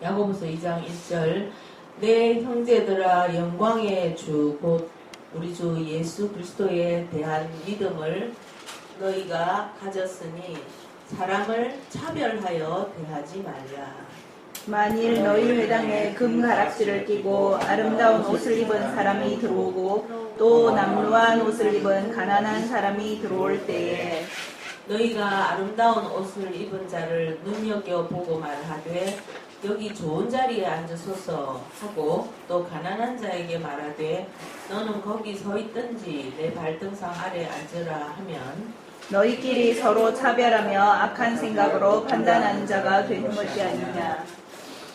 야고보서 2장 1절 내 형제들아 영광의 주 곧 우리 주 예수 그리스도에 대한 믿음을 너희가 가졌으니 사람을 차별하여 대하지 말라. 만일 너희 회당에 금 가락지를 끼고 아름다운 옷을 입은 사람이 들어오고 또 남루한 옷을 입은 가난한 사람이 들어올 때에 너희가 아름다운 옷을 입은 자를 눈여겨보고 말하되 여기 좋은 자리에 앉으소서 하고 또 가난한 자에게 말하되 너는 거기 서 있든지 내 발등상 아래 앉으라 하면 너희끼리 서로 차별하며 악한 생각으로 판단하는 자가 되는 것이 아니냐.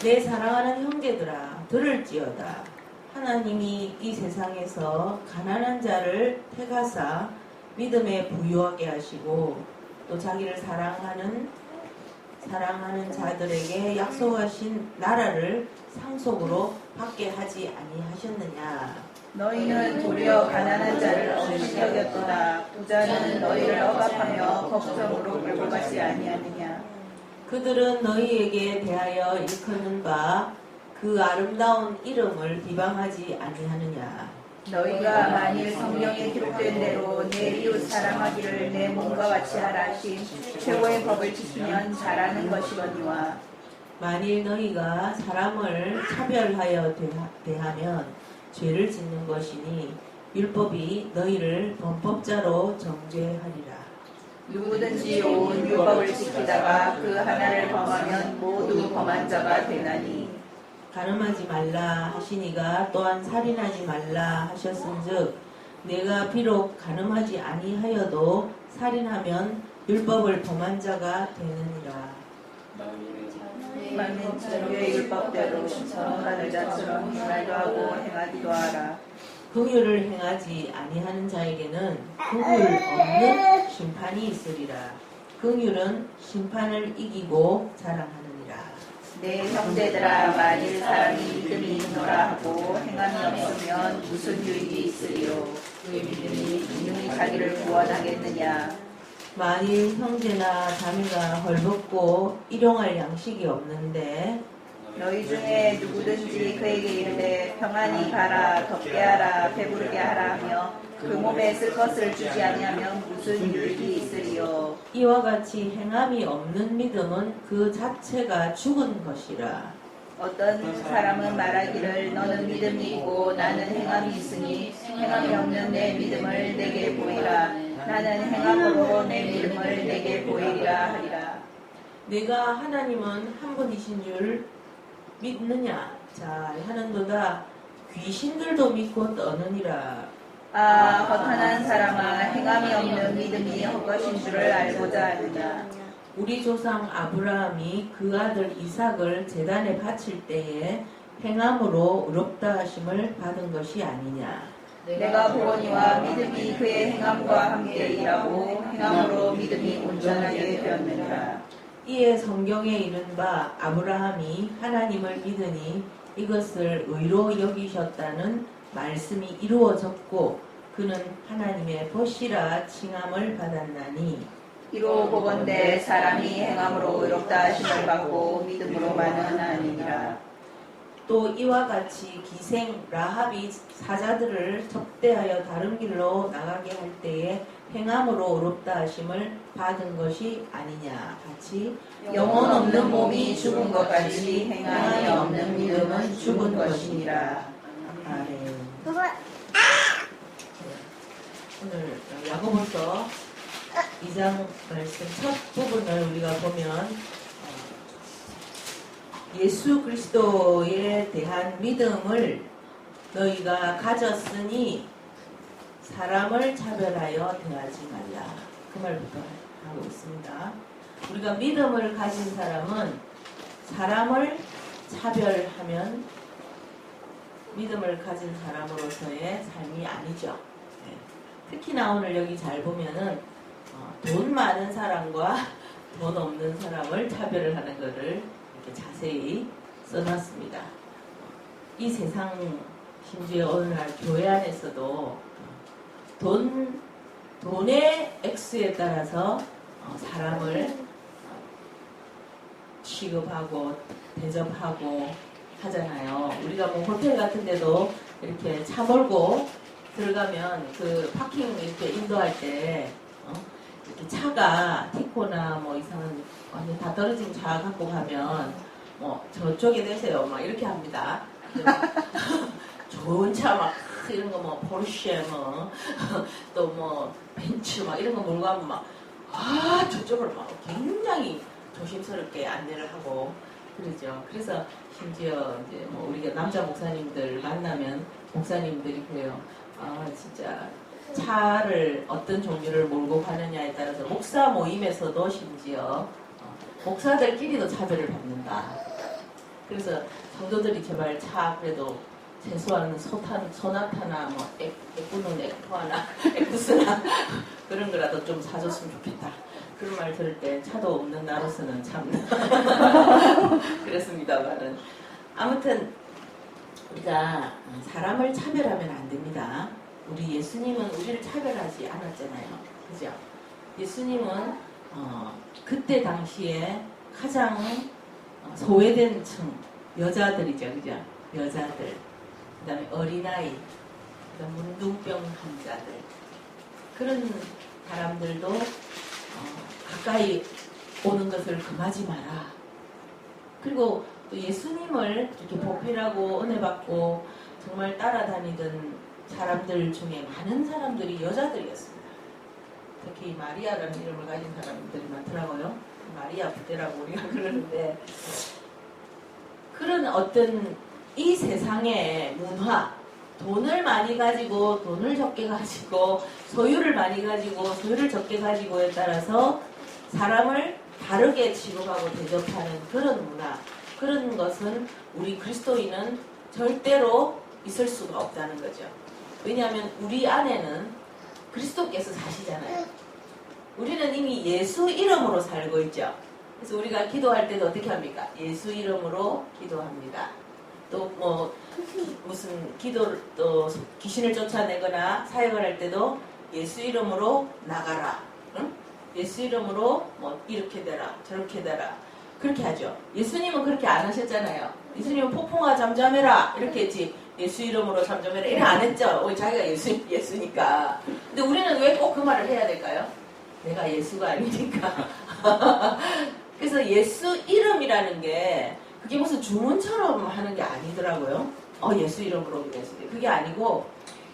내 사랑하는 형제들아 들을지어다. 하나님이 이 세상에서 가난한 자를 택하사 믿음에 부유하게 하시고 또 자기를 사랑하는 자들에게 약속하신 나라를 상속으로 받게 하지 아니하셨느냐. 너희는 도리어 가난한 자를 엄히 여겼도다. 부자는 너희를 억압하며 걱정으로 끌고 가지 아니하느냐. 그들은 너희에게 대하여 일컫는 바 그 아름다운 이름을 비방하지 아니하느냐. 너희가 만일 성경에 기록된 대로 내 이웃 사랑하기를 내 몸과 같이 하라 하신 최고의 법을 지키면 잘하는 것이거니와 만일 너희가 사람을 차별하여 대하면 죄를 짓는 것이니 율법이 너희를 범법자로 정죄하리라. 누구든지 온 율법을 지키다가 그 하나를 범하면 모두 범한 자가 되나니 가늠하지 말라 하시니가 또한 살인하지 말라 하셨은즉 내가 비록 가늠하지 아니하여도 살인하면 율법을 범한 자가 되느니라. 만민 자유의 율법대로 선언하는 자처럼 행하려 하고 행하기도 하라. 긍휼을 행하지 아니하는 자에게는 긍휼 없는 심판이 있으리라. 긍휼은 심판을 이기고 자랑하느니라. 내 형제들아 만일 사람이 믿음이 있노라 하고 행함이 없으면 무슨 유익이 있으리요. 그의 믿음이 능히 자기를 구원하겠느냐. 만일 형제나 자매가 헐벗고 일용할 양식이 없는데 너희 중에 누구든지 그에게 이르되 평안히 가라 덥게 하라 배부르게 하라 하며 그 몸에 쓸 것을 주지 아니하면 무슨 유익이 있으리요. 이와 같이 행함이 없는 믿음은 그 자체가 죽은 것이라. 어떤 사람은 말하기를 너는 믿음이 있고 나는 행함이 있으니 행함이 없는 내 믿음을 내게 보이라. 나는 행함으로 내 믿음을 내게 보이리라 하리라. 내가 하나님은 한 분이신 줄 믿느냐? 잘 하는도다. 귀신들도 믿고 떠느니라. 허탄한 사람아 행함이 없는 믿음이 헛것인 줄을 알고자 하느냐. 우리 조상 아브라함이 그 아들 이삭을 제단에 바칠 때에 행함으로 의롭다 하심을 받은 것이 아니냐. 내가 보거니와 믿음이 그의 행함과 함께 일하고 행함으로 믿음이 온전하게 되었느니라. 이에 성경에 이른 바 아브라함이 하나님을 믿으니 이것을 의로 여기셨다는 말씀이 이루어졌고 그는 하나님의 벗이라 칭함을 받았나니 이로 보건대 사람이 행함으로 의롭다 하심을 받고 믿음으로만은 아니니라. 또 이와 같이 기생 라합이 사자들을 접대하여 다른 길로 나가게 할 때에 행함으로 의롭다 하심을 받은 것이 아니냐. 같이 영혼 없는 몸이 죽은 것 같이 행함이 없는 믿음은 죽은 것이니라. 아멘. 오늘 야고보서 2장 말씀 첫 부분을 우리가 보면 예수 그리스도에 대한 믿음을 너희가 가졌으니 사람을 차별하여 대하지 말라. 그 말부터 하고 있습니다. 우리가 믿음을 가진 사람은 사람을 차별하면 믿음을 가진 사람으로서의 삶이 아니죠. 특히나 오늘 여기 잘 보면은 돈 많은 사람과 돈 없는 사람을 차별을 하는 것을 이렇게 자세히 써놨습니다. 이 세상 심지어 오늘날 교회 안에서도 돈의 액수에 따라서 사람을 취급하고 대접하고 하잖아요. 우리가 뭐 호텔 같은 데도 이렇게 차 몰고 들어가면 그 파킹 이렇게 인도할 때 이렇게 차가 티코나 뭐 이상한 완전 다 떨어진 차 갖고 가면 뭐 저쪽에 대세요 막 이렇게 합니다. 좋은 차 막 이런 거 뭐 포르쉐 뭐 또 뭐 벤츠 막 이런 거 몰고 가면 막 저쪽으로 막 굉장히 조심스럽게 안내를 하고 그러죠. 그래서 심지어 이제 뭐 우리가 남자 목사님들 만나면 목사님들이 그래요. 진짜 차를 어떤 종류를 몰고 가느냐에 따라서 목사 모임에서도 심지어 목사들끼리도 차별을 받는다. 그래서 성도들이 제발 차 그래도 최소한 소나타나 뭐 에쿠는 에쿠아나 에쿠스나 그런 거라도 좀 사줬으면 좋겠다. 그런 말 들을 때 차도 없는 나로서는 참 그랬습니다만은 아무튼 우리가 사람을 차별하면 안 됩니다. 우리 예수님은 우리를 차별하지 않았잖아요. 그죠? 예수님은 그때 당시에 가장 소외된 층 여자들이죠. 그죠? 여자들 그 다음에 어린아이 그 다음 문둥병 환자들 그런 사람들도 가까이 오는 것을 금하지 마라. 그리고 또 예수님을 이렇게 보필하고 은혜 받고 정말 따라다니던 사람들 중에 많은 사람들이 여자들이었습니다. 특히 마리아라는 이름을 가진 사람들이 많더라고요. 마리아 부대라고 우리가 그러는데 그런 어떤 이 세상의 문화 돈을 많이 가지고 돈을 적게 가지고 소유를 많이 가지고 소유를 적게 가지고에 따라서 사람을 다르게 취급하고 대접하는 그런 문화 그런 것은 우리 그리스도인은 절대로 있을 수가 없다는 거죠. 왜냐하면 우리 안에는 그리스도께서 사시잖아요. 우리는 이미 예수 이름으로 살고 있죠. 그래서 우리가 기도할 때도 어떻게 합니까? 예수 이름으로 기도합니다. 또 뭐 무슨 기도를 또 귀신을 쫓아내거나 사역을 할 때도 예수 이름으로 나가라. 응? 예수 이름으로 뭐 이렇게 되라 저렇게 되라 그렇게 하죠. 예수님은 그렇게 안 하셨잖아요. 예수님은 폭풍아 잠잠해라 이렇게 했지 예수 이름으로 잠잠해라 이렇게 안 했죠. 자기가 예수니까. 근데 우리는 왜 꼭 그 말을 해야 될까요? 내가 예수가 아니니까. 그래서 예수 이름이라는 게 그게 무슨 주문처럼 하는 게 아니더라고요. 예수 이름으로 기도했을 때 그게 아니고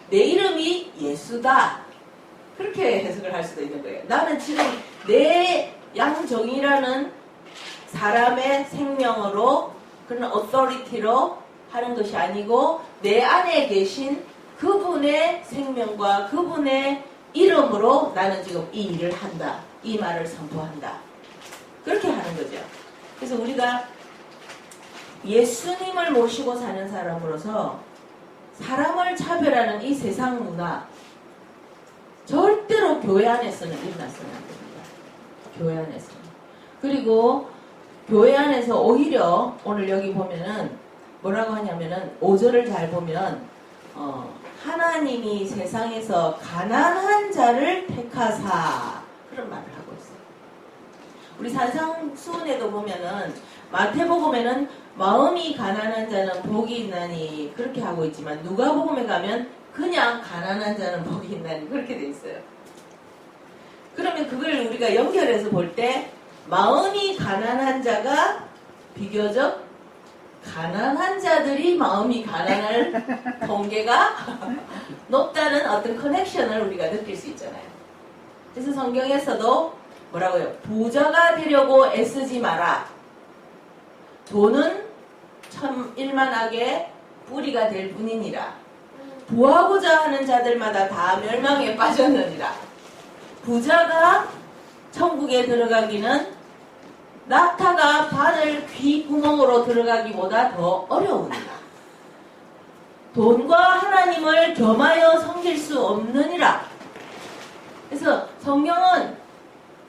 내 이름이 예수다. 그렇게 해석을 할 수도 있는 거예요. 나는 지금 내 양정이라는 사람의 생명으로 그런 어토리티로 하는 것이 아니고 내 안에 계신 그분의 생명과 그분의 이름으로 나는 지금 이 일을 한다. 이 말을 선포한다. 그렇게 하는 거죠. 그래서 우리가 예수님을 모시고 사는 사람으로서 사람을 차별하는 이 세상 문화 절대로 교회 안에서는 일어나서는 안 됩니다. 교회 안에서는. 그리고 교회 안에서 오히려 오늘 여기 보면은 뭐라고 하냐면은 5절을 잘 보면 하나님이 세상에서 가난한 자를 택하사 그런 말을 하고 있어요. 우리 산상수훈에도 보면은 마태복음에는 마음이 가난한 자는 복이 있나니 그렇게 하고 있지만 누가복음에 가면 그냥 가난한 자는 복이 있나니 그렇게 돼 있어요. 그러면 그걸 우리가 연결해서 볼 때 마음이 가난한 자가 비교적 가난한 자들이 마음이 가난할 통계가 높다는 어떤 커넥션을 우리가 느낄 수 있잖아요. 그래서 성경에서도 뭐라고요? 부자가 되려고 애쓰지 마라. 돈은 참 일만하게 뿌리가 될 뿐이니라. 부하고자 하는 자들마다 다 멸망에 빠졌느니라. 부자가 천국에 들어가기는 낙타가 바늘 귀 구멍으로 들어가기보다 더 어려우니라. 돈과 하나님을 겸하여 섬길 수 없느니라. 그래서 성경은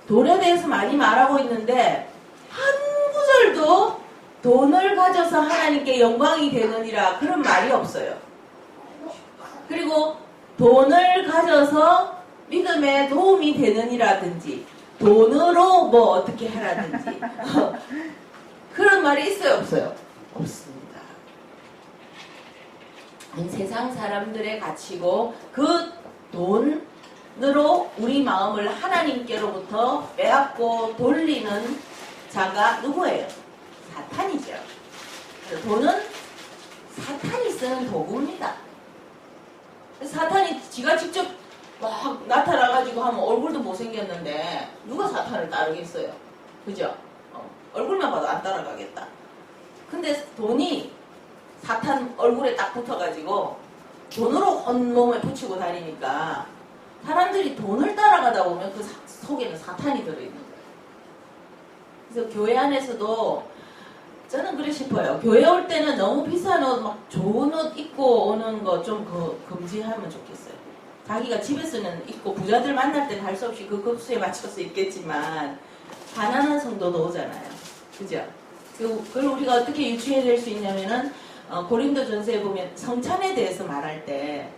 돈에 대해서 많이 말하고 있는데 한 구절도 돈을 가져서 하나님께 영광이 되느니라 그런 말이 없어요. 그리고 돈을 가져서 믿음에 도움이 되느니라든지 돈으로 뭐 어떻게 하라든지 그런 말이 있어요, 없어요? 없습니다. 세상 사람들의 가치고 그 돈으로 우리 마음을 하나님께로부터 빼앗고 돌리는 자가 누구예요? 사탄이죠. 돈은 사탄이 쓰는 도구입니다. 사탄이 지가 직접 막 나타나가지고 하면 얼굴도 못생겼는데 누가 사탄을 따르겠어요? 그죠? 얼굴만 봐도 안 따라가겠다. 근데 돈이 사탄 얼굴에 딱 붙어가지고 돈으로 온몸에 붙이고 다니니까 사람들이 돈을 따라가다 보면 그 속에는 사탄이 들어있는 거예요. 그래서 교회 안에서도 저는 그래 싶어요. 교회 올 때는 너무 비싼 옷, 막 좋은 옷 입고 오는 거 좀 금지하면 좋겠어요. 자기가 집에서는 입고 부자들 만날 때는 할 수 없이 그 급수에 맞춰서 입겠지만 가난한 성도도 오잖아요. 그죠? 그걸 우리가 어떻게 유추해낼 수 있냐면은 고린도전서에 보면 성찬에 대해서 말할 때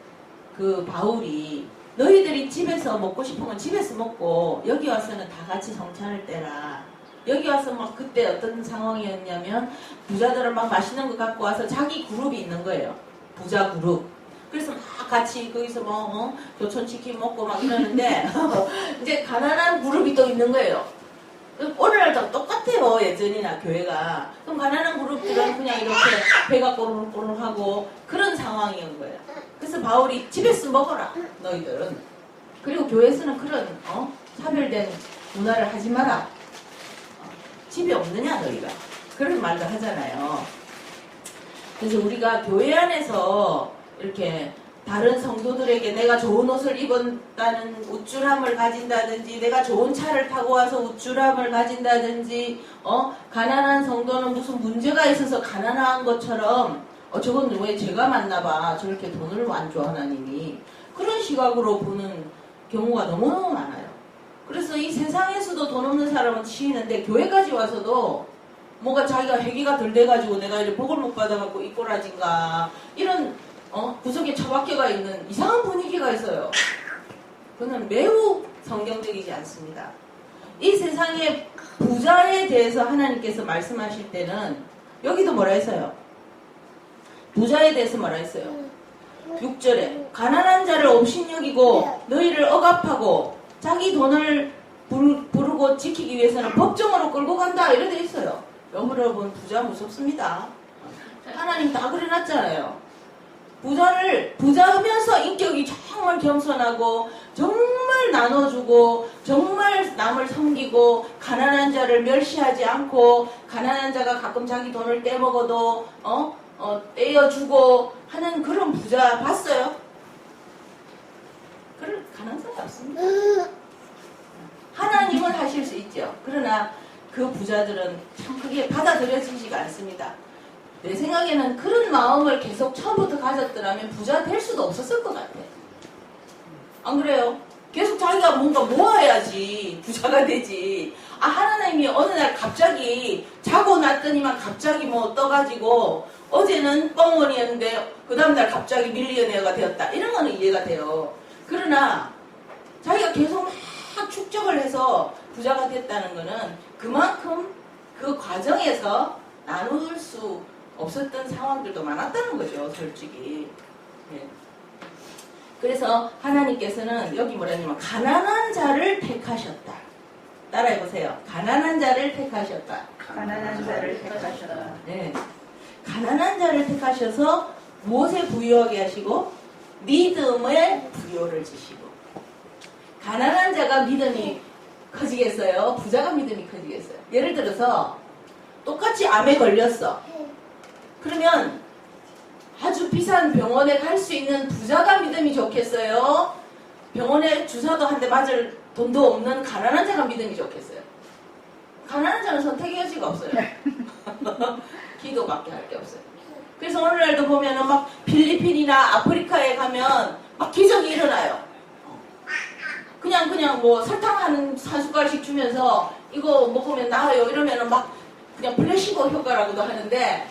그 바울이 너희들이 집에서 먹고 싶은 건 집에서 먹고 여기 와서는 다 같이 성찬을 떼라. 여기 와서 막 그때 어떤 상황이었냐면 부자들은 막 맛있는 거 갖고 와서 자기 그룹이 있는 거예요. 부자 그룹. 그래서 막 같이 거기서 뭐 교촌치킨 먹고 막 이러는데 이제 가난한 그룹이 또 있는 거예요. 오늘날도 똑같아요. 예전이나 교회가. 그럼 가난한 그룹들은 그냥 이렇게 배가 꼬르륵꼬르륵하고 그런 상황인 거예요. 그래서 바울이 집에서 먹어라 너희들은. 그리고 교회에서는 그런 차별된 문화를 하지 마라. 집이 없느냐 너희가. 그런 말도 하잖아요. 그래서 우리가 교회 안에서 이렇게 다른 성도들에게 내가 좋은 옷을 입었다는 우쭐함을 가진다든지 내가 좋은 차를 타고 와서 우쭐함을 가진다든지 가난한 성도는 무슨 문제가 있어서 가난한 것처럼 저건 왜 제가 맞나봐 저렇게 돈을 안 줘 하나님이 그런 시각으로 보는 경우가 너무너무 많아요. 그래서 이 세상에서도 돈 없는 사람은 치이는데 교회까지 와서도 뭔가 자기가 회개가 덜 돼가지고 내가 이렇게 복을 못 받아갖고 이 꼬라진가 이런 구석에 처박혀가 있는 이상한 분위기가 있어요. 그는 매우 성경적이지 않습니다. 이 세상의 부자에 대해서 하나님께서 말씀하실 때는 여기도 뭐라 했어요? 부자에 대해서 뭐라 했어요? 6절에 가난한 자를 업신여기고 너희를 억압하고 자기 돈을 부르고 지키기 위해서는 법정으로 끌고 간다 이렇게 돼 있어요. 여러분 부자 무섭습니다. 하나님 다 그려놨잖아요. 부자면서 인격이 정말 겸손하고 정말 나눠주고 정말 남을 섬기고 가난한 자를 멸시하지 않고 가난한 자가 가끔 자기 돈을 떼먹어도 떼어주고 하는 그런 부자 봤어요? 그런 가능성이 없습니다. 하나님은 하실 수 있죠. 그러나 그 부자들은 참 그게 받아들여지지가 않습니다. 내 생각에는 그런 마음을 계속 처음부터 가졌더라면 부자 될 수도 없었을 것 같아. 안 그래요? 계속 자기가 뭔가 모아야지 부자가 되지. 하나님이 어느 날 갑자기 자고 났더니만 갑자기 뭐 떠가지고 어제는 뻥원이었는데 그 다음날 갑자기 밀리언웨어가 되었다. 이런 거는 이해가 돼요. 그러나 자기가 계속 막 축적을 해서 부자가 됐다는 거는 그만큼 그 과정에서 나눌 수 없었던 상황들도 많았다는 거죠, 솔직히. 네. 그래서 하나님께서는 여기 뭐라냐면 가난한 자를 택하셨다. 따라해보세요. 가난한 자를 택하셨다. 가난한 자를 택하셨다. 네. 가난한 자를 택하셔서 무엇에 부유하게 하시고 믿음에 부요를 주시고. 가난한 자가 믿음이 커지겠어요? 부자가 믿음이 커지겠어요? 예를 들어서 똑같이 암에 걸렸어. 그러면 아주 비싼 병원에 갈 수 있는 부자가 믿음이 좋겠어요? 병원에 주사도 한 대 맞을 돈도 없는 가난한 자가 믿음이 좋겠어요? 가난한 자는 선택의 여지가 없어요. 기도밖에 할 게 없어요. 그래서 오늘날도 보면은 막 필리핀이나 아프리카에 가면 막 기적이 일어나요. 그냥 뭐 설탕 한 숟갈씩 주면서 이거 먹으면 나아요 이러면은 막 그냥 플래시보 효과라고도 하는데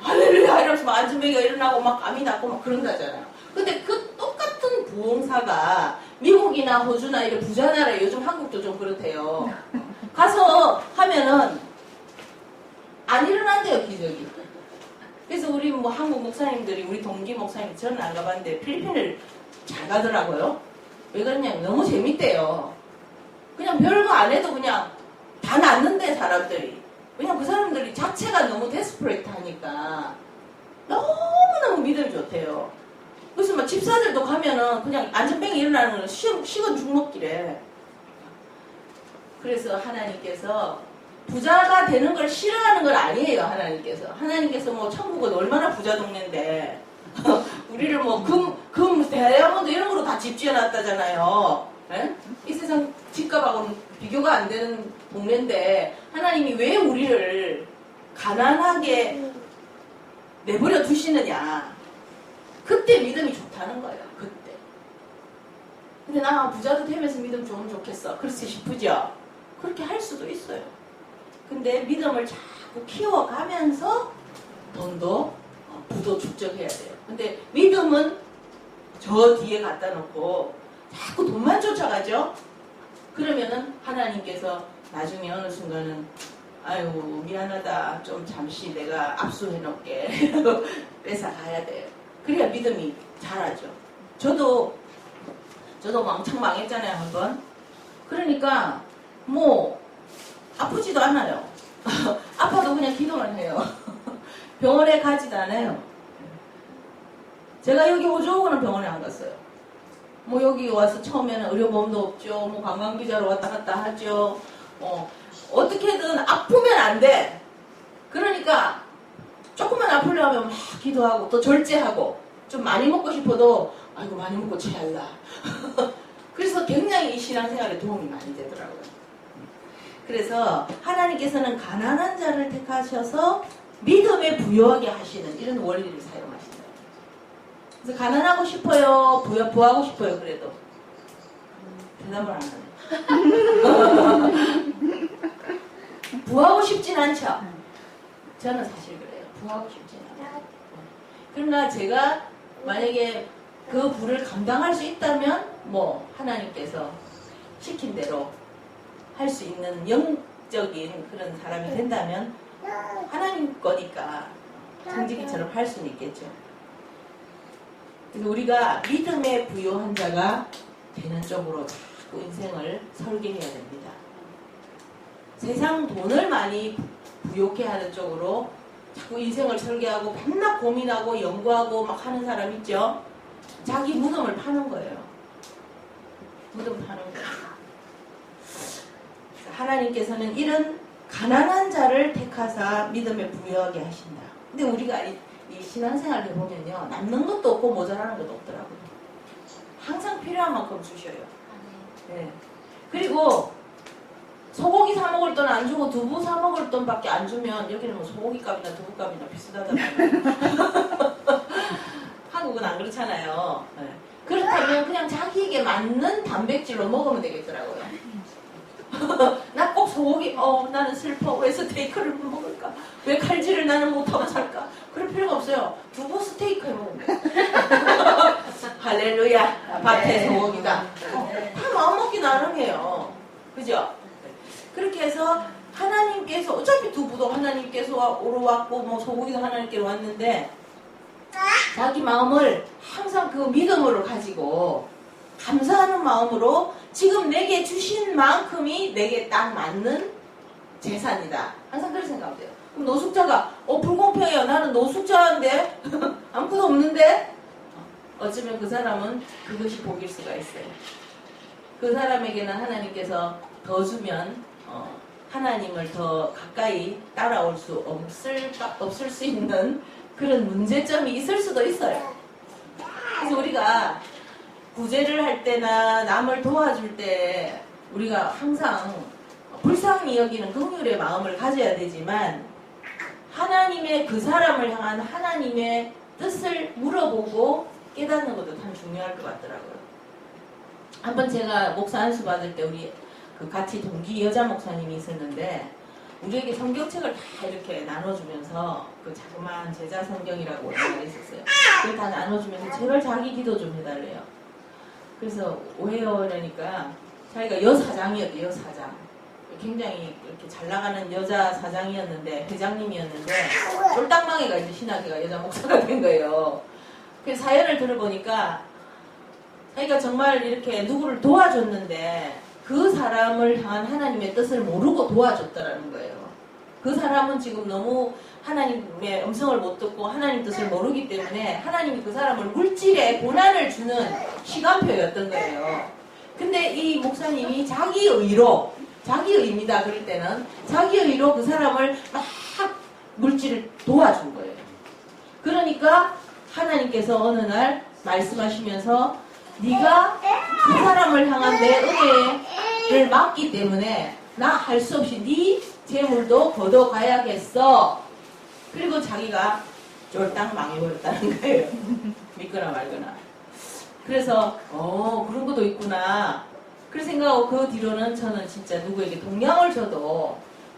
할렐루야 이러면서 막 안전뱅이가 일어나고 막 암이 낫고 막 그런다잖아요. 근데 그 똑같은 부흥사가 미국이나 호주나 이런 부자 나라에 요즘 한국도 좀 그렇대요. 가서 하면은 안 일어난대요, 기적이. 그래서 우리 뭐 한국 목사님들이, 우리 동기 목사님, 저는 안 가봤는데 필리핀을 잘 가더라고요. 왜 그러냐면 너무 재밌대요. 그냥 별거 안 해도 그냥 다 낫는데, 사람들이. 왜냐면 그 사람들이 자체가 너무 데스퍼레이트 하니까 너무너무 믿음이 좋대요. 그래서 막 집사들도 가면은 그냥 안전뱅이 일어나는 건 식은 죽 먹기래. 그래서 하나님께서 부자가 되는 걸 싫어하는 건 아니에요, 하나님께서. 하나님께서 뭐 천국은 얼마나 부자 동네인데 우리를 뭐 다이아몬드 이런 거로 다 집 지어놨다잖아요. 네? 이 세상 집값하고는 비교가 안 되는 동네인데 하나님이 왜 우리를 가난하게 내버려 두시느냐. 그때 믿음이 좋다는 거예요. 그때. 근데 나 부자도 되면서 믿음 좋으면 좋겠어. 그렇지 싶으죠? 그렇게 할 수도 있어요. 근데 믿음을 자꾸 키워가면서 돈도 부도 축적해야 돼요. 근데 믿음은 저 뒤에 갖다 놓고 자꾸 돈만 쫓아가죠? 그러면은 하나님께서 나중에 어느 순간은 아유 미안하다 좀 잠시 내가 압수해 놓을게 뺏어 가야 돼요. 그래야 믿음이 자라죠. 저도 왕창 망했잖아요, 한번. 그러니까 뭐 아프지도 않아요. 아파도 그냥 기도를 해요. 병원에 가지도 않아요. 제가 여기 오죠 오고는 병원에 안 갔어요. 뭐 여기 와서 처음에는 의료보험도 없죠. 뭐 관광비자로 왔다 갔다 하죠. 어떻게든 아프면 안 돼. 그러니까 조금만 아프려면 막 기도하고 또 절제하고 좀 많이 먹고 싶어도 아이고 많이 먹고 체할라. 그래서 굉장히 이 신앙생활에 도움이 많이 되더라고요. 그래서 하나님께서는 가난한 자를 택하셔서 믿음에 부여하게 하시는 이런 원리를 사용하신다. 그래서 가난하고 싶어요? 부하고 싶어요? 그래도 대답을 안 하네. 부하고 싶진 않죠? 저는 사실 그래요. 부하고 싶진 않아요. 그러나 제가 만약에 그 부를 감당할 수 있다면 뭐 하나님께서 시킨 대로 할 수 있는 영적인 그런 사람이 된다면 하나님 거니까 정직이처럼 할 수는 있겠죠. 그래서 우리가 믿음에 부요한 자가 되는 쪽으로 자꾸 인생을 설계해야 됩니다. 세상 돈을 많이 부욕해 하는 쪽으로 자꾸 인생을 설계하고 맨날 고민하고 연구하고 막 하는 사람 있죠? 자기 무덤을 파는 거예요. 무덤 파는 거예요. 하나님께서는 이런 가난한 자를 택하사 믿음에 부여하게 하신다. 근데 우리가 이 신앙생활을 해보면요. 남는 것도 없고 모자라는 것도 없더라고요. 항상 필요한 만큼 주셔요. 네. 그리고 소고기 사 먹을 돈 안 주고 두부 사 먹을 돈밖에 안 주면 여기는 뭐 소고기 값이나 두부 값이나 비슷하잖아요. 한국은 안 그렇잖아요. 네. 그렇다면 그냥 자기에게 맞는 단백질로 먹으면 되겠더라고요. 나 꼭 소고기, 나는 슬퍼. 왜 스테이크를 먹을까? 왜 칼질을 나는 못하고 살까? 그럴 필요가 없어요. 두부 스테이크 해 먹으면 할렐루야. 밭에 소고기다. 다 마음먹기 나름이에요. 그죠? 그렇게 해서 하나님께서 어차피 두부도 하나님께서 오러왔고 뭐 소고기도 하나님께로 왔는데 자기 마음을 항상 그 믿음으로 가지고 감사하는 마음으로 지금 내게 주신 만큼이 내게 딱 맞는 재산이다. 항상 그렇게 생각돼요. 그럼 노숙자가 불공평해요. 나는 노숙자인데 아무것도 없는데 어쩌면 그 사람은 그것이 복일 수가 있어요. 그 사람에게는 하나님께서 더 주면 하나님을 더 가까이 따라올 수 없을 수 있는 그런 문제점이 있을 수도 있어요. 그래서 우리가 구제를 할 때나 남을 도와줄 때 우리가 항상 불쌍히 여기는 긍휼의 마음을 가져야 되지만 하나님의 그 사람을 향한 하나님의 뜻을 물어보고 깨닫는 것도 참 중요할 것 같더라고요. 한번 제가 목사 안수 받을 때 우리 그 같이 동기 여자 목사님이 있었는데 우리에게 성경책을 다 이렇게 나눠주면서 그 자그마한 제자 성경이라고 하나 있었어요. 그걸 다 나눠주면서 제발 자기 기도 좀 해달래요. 그래서 왜요? 이러니까 자기가 여사장이었대요. 여사장. 굉장히 이렇게 잘 나가는 여자 사장이었는데, 회장님이었는데, 쫄딱 망해가지고 신학이가 여자 목사가 된 거예요. 그 사연을 들어보니까, 자기가 정말 이렇게 누구를 도와줬는데, 그 사람을 향한 하나님의 뜻을 모르고 도와줬다라는 거예요. 그 사람은 지금 너무 하나님의 음성을 못 듣고 하나님 뜻을 모르기 때문에 하나님이 그 사람을 물질에 고난을 주는 시간표였던 거예요. 근데 이 목사님이 자기 의입니다. 그럴 때는 자기 의로 그 사람을 막 물질을 도와준 거예요. 그러니까 하나님께서 어느 날 말씀하시면서 네가 그 사람을 향한 내 은혜를 막기 때문에 나 할 수 없이 네 재물도 걷어가야겠어. 그리고 자기가 쫄딱 망해버렸다는 거예요. 믿거나 말거나. 그래서 그런 것도 있구나. 그런 생각하고 그 뒤로는 저는 진짜 누구에게 동양을 줘도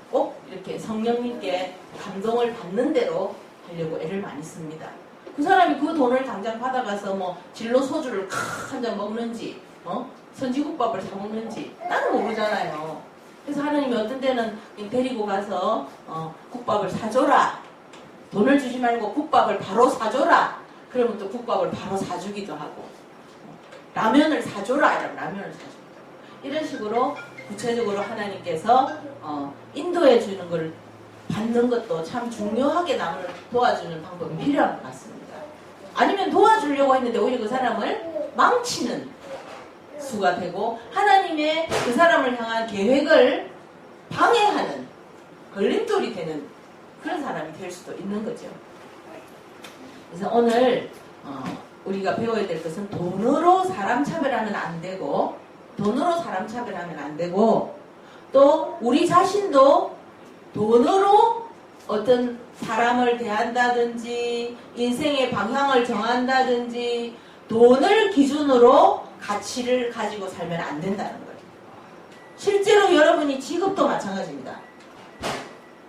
꼭 이렇게 성령님께 감동을 받는 대로 하려고 애를 많이 씁니다. 그 사람이 그 돈을 당장 받아가서 뭐 진로 소주를 한 잔 먹는지 선지국밥을 사 먹는지 나는 모르잖아요. 그래서 하나님이 어떤 때는 데리고 가서 국밥을 사줘라. 돈을 주지 말고 국밥을 바로 사줘라. 그러면 또 국밥을 바로 사주기도 하고, 라면을 사줘라. 이러면 라면을 사줘라. 이런 식으로 구체적으로 하나님께서 인도해 주는 걸 받는 것도 참 중요하게 남을 도와주는 방법이 필요한 것 같습니다. 아니면 도와주려고 했는데 오히려 그 사람을 망치는 수가 되고 하나님의 그 사람을 향한 계획을 방해하는 걸림돌이 되는 그런 사람이 될 수도 있는 거죠. 그래서 오늘 우리가 배워야 될 것은 돈으로 사람 차별하면 안 되고, 돈으로 사람 차별하면 안 되고, 또 우리 자신도 돈으로 어떤 사람을 대한다든지 인생의 방향을 정한다든지 돈을 기준으로 가치를 가지고 살면 안 된다는 거예요. 실제로 여러분이 직업도 마찬가지입니다.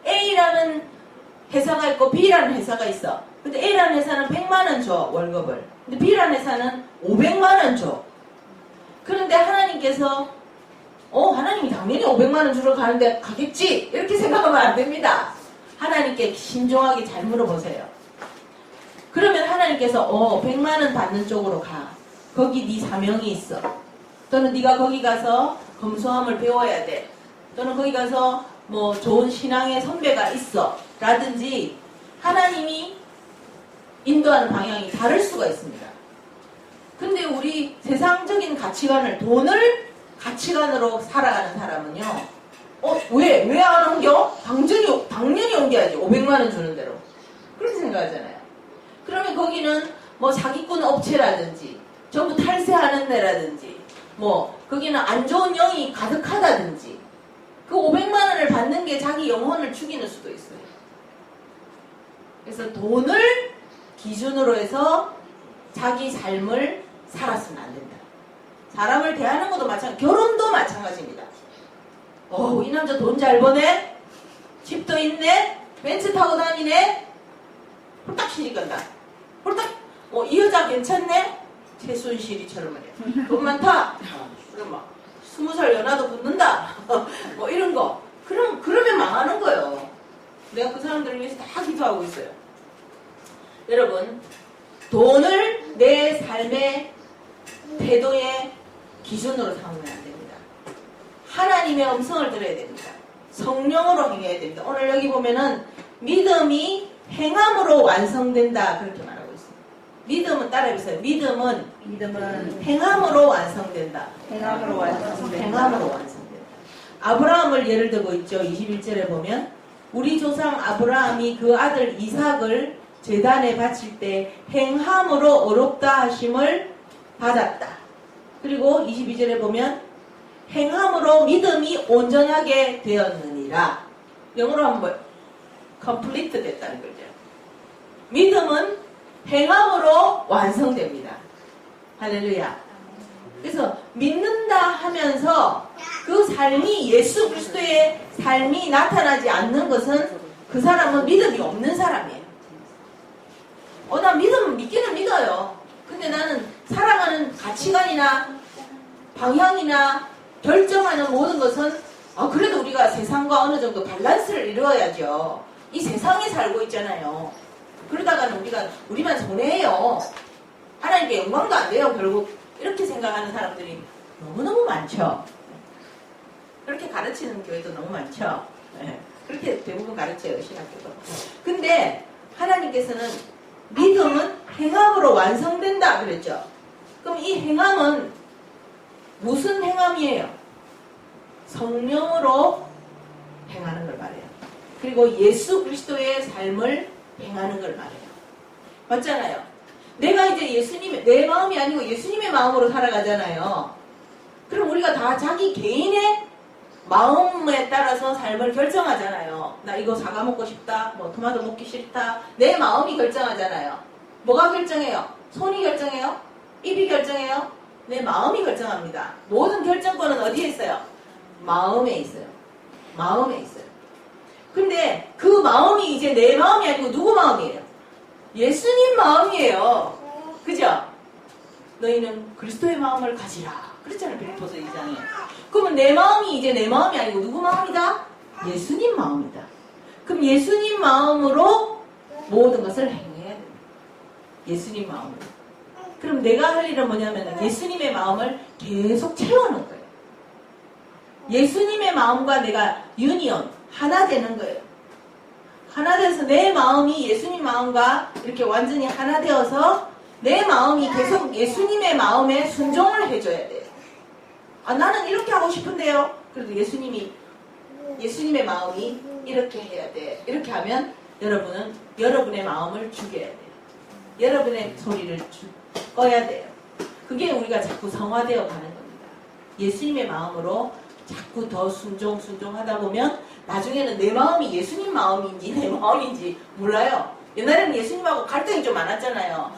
A라는 회사가 있고 B라는 회사가 있어. 근데 A라는 회사는 100만 원 줘, 월급을. 근데 B라는 회사는 500만 원 줘. 그런데 하나님께서 하나님이 당연히 500만 원 주러 가는데 가겠지? 이렇게 생각하면 안 됩니다. 하나님께 신중하게 잘 물어보세요. 그러면 하나님께서 100만 원 받는 쪽으로 가. 거기 네 사명이 있어. 또는 네가 거기 가서 검소함을 배워야 돼. 또는 거기 가서 뭐 좋은 신앙의 선배가 있어. 라든지 하나님이 인도하는 방향이 다를 수가 있습니다. 근데 우리 세상적인 가치관을, 돈을 가치관으로 살아가는 사람은요, 왜 안 옮겨? 당연히 옮겨야지. 500만 원 주는 대로. 그렇게 생각하잖아요. 그러면 거기는 뭐 사기꾼 업체라든지, 전부 탈세하는 데라든지, 뭐, 거기는 안 좋은 영이 가득하다든지, 그 500만 원을 받는 게 자기 영혼을 죽이는 수도 있어요. 그래서 돈을 기준으로 해서 자기 삶을 살았으면 안 된다. 사람을 대하는 것도 마찬가지, 결혼도 마찬가지입니다. 이 남자 돈 잘 버네? 집도 있네? 벤츠 타고 다니네? 홀딱 시집간다. 홀딱, 이 여자 괜찮네? 최순실이처럼 말이야. 돈 많다? 그럼 막 20살 연하도 붙는다? 뭐 이런 거. 그러면 망하는 거예요. 내가 그 사람들을 위해서 다 기도하고 있어요. 여러분, 돈을 내 삶의 태도의 기준으로 삼으면 안 됩니다. 하나님의 음성을 들어야 됩니다. 성령으로 행해야 됩니다. 오늘 여기 보면은 믿음이 행함으로 완성된다, 그렇게 말하고 있습니다. 믿음은 따라해보세요. 믿음은 행함으로 완성된다. 행함으로 완성된다. 행함으로 완성된다. 아브라함을 예를 들고 있죠. 21절에 보면 우리 조상 아브라함이 그 아들 이삭을 제단에 바칠 때 행함으로 어렵다 하심을 받았다. 그리고 22절에 보면 행함으로 믿음이 온전하게 되었느니라. 영어로 하면 complete 됐다는 거죠. 믿음은 행함으로 완성됩니다. 할렐루야. 그래서 믿는다 하면서 그 삶이 예수 그리스도의 삶이 나타나지 않는 것은 그 사람은 믿음이 없는 사람이에요. 나 믿으면 믿기는 믿어요. 근데 나는 살아가는 가치관이나 방향이나 결정하는 모든 것은 그래도 우리가 세상과 어느 정도 밸런스를 이루어야죠. 이 세상에 살고 있잖아요. 그러다가는 우리만 손해예요. 하나님께 영광도 안 돼요. 결국 이렇게 생각하는 사람들이 너무너무 많죠. 그렇게 가르치는 교회도 너무 많죠. 네. 그렇게 대부분 가르쳐요. 신학교도. 근데 하나님께서는 믿음은 행함으로 완성된다 그랬죠. 그럼 이 행함은 무슨 행함이에요? 성령으로 행하는 걸 말해요. 그리고 예수 그리스도의 삶을 행하는 걸 말해요. 맞잖아요. 내가 이제 내 마음이 아니고 예수님의 마음으로 살아가잖아요. 그럼 우리가 다 자기 개인의 마음에 따라서 삶을 결정하잖아요. 나 이거 사과 먹고 싶다, 뭐 토마토 먹기 싫다. 내 마음이 결정하잖아요. 뭐가 결정해요? 손이 결정해요? 입이 결정해요? 내 마음이 결정합니다. 모든 결정권은 어디에 있어요? 마음에 있어요. 마음에 있어요. 근데 그 마음이 이제 내 마음이 아니고 누구 마음이에요? 예수님 마음이에요. 그죠? 너희는 그리스도의 마음을 가지라. 그랬잖아요. 빌립보서 2장에. 그러면 내 마음이 이제 내 마음이 아니고 누구 마음이다? 예수님 마음이다. 그럼 예수님 마음으로 모든 것을 행해야 됩니다. 예수님 마음으로. 그럼 내가 할 일은 뭐냐면 예수님의 마음을 계속 채우는 거예요. 예수님의 마음과 내가 유니온, 하나 되는 거예요. 하나 돼서 내 마음이 예수님 마음과 이렇게 완전히 하나 되어서 내 마음이 계속 예수님의 마음에 순종을 해줘야 돼요. 나는 이렇게 하고 싶은데요. 그래도 예수님의 마음이 이렇게 해야 돼. 이렇게 하면 여러분은 여러분의 마음을 죽여야 돼요. 여러분의 소리를 꺼야 돼요. 그게 우리가 자꾸 성화되어 가는 겁니다. 예수님의 마음으로 자꾸 더 순종하다 보면 나중에는 내 마음이 예수님 마음인지 내 마음인지 몰라요. 옛날에는 예수님하고 갈등이 좀 많았잖아요.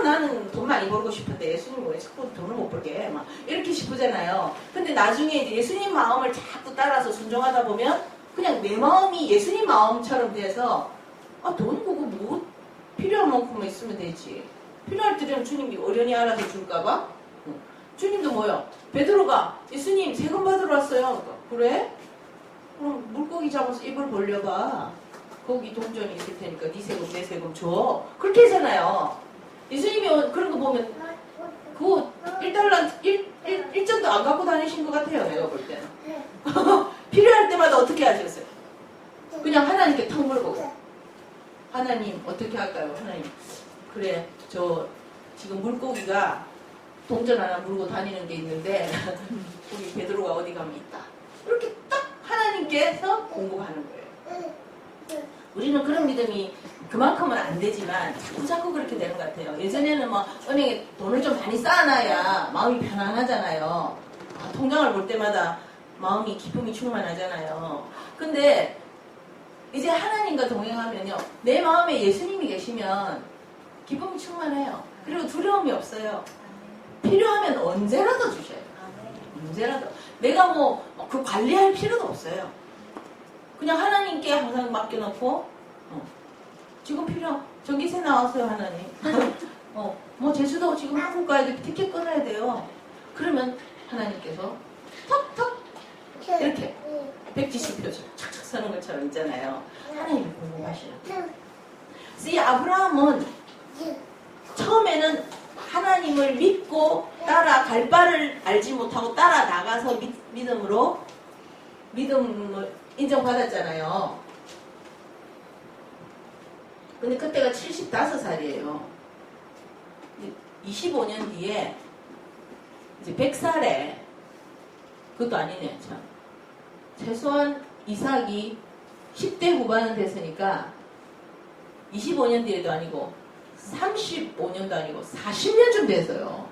나는 돈 많이 벌고 싶은데 예수님 왜 자꾸 돈을 못 벌게 막 이렇게 싶으잖아요. 근데 나중에 이제 예수님 마음을 자꾸 따라서 순종하다 보면 그냥 내 마음이 예수님 마음처럼 돼서 돈 그거 뭐 필요한 만큼만 있으면 되지. 필요할 때는 주님이 어련히 알아서 줄까봐. 주님도 뭐요? 베드로가 예수님 세금 받으러 왔어요. 그래? 그럼 물고기 잡아서 입을 벌려봐. 거기 동전이 있을 테니까 네 세금 내 세금 줘. 그렇게 하잖아요. 예수님이 그런 거 보면 그거 1점도 안 갖고 다니신 것 같아요. 내가 볼 때는. 필요할 때마다 어떻게 하셨어요? 그냥 하나님께 턱 물고 하나님 어떻게 할까요? 하나님 그래 저 지금 물고기가 동전 하나 물고 다니는 게 있는데 거기 베드로가 어디 가면 있다. 이렇게 딱 하나님께서 공급하는 거예요. 우리는 그런 믿음이 그만큼은 안 되지만 자꾸 그렇게 되는 것 같아요. 예전에는 뭐 은행에 돈을 좀 많이 쌓아놔야 마음이 편안하잖아요. 통장을 볼 때마다 마음이 기쁨이 충만하잖아요. 근데 이제 하나님과 동행하면요. 내 마음에 예수님이 계시면 기쁨이 충만해요. 그리고 두려움이 없어요. 필요하면 언제라도 주셔요. 언제라도. 내가 뭐 그 관리할 필요도 없어요. 그냥 하나님께 항상 맡겨놓고 지금 전기세 나왔어요 하나님. 뭐 제주도 지금 한국 가야 돼. 티켓 끊어야 돼요. 그러면 하나님께서 턱턱 이렇게 백지시표처럼 착착 서는 것처럼 있잖아요. 하나님이 공급하시라. 이 아브라함은 처음에는 하나님을 믿고 따라갈 바를 알지 못하고 따라 나가서 믿음을 인정받았잖아요. 근데 그때가 75살이에요. 25년 뒤에 이제 100살에 그것도 아니네 참. 최소한 이삭이 10대 후반은 됐으니까 25년 뒤에도 아니고 35년도 아니고 40년쯤 돼서요.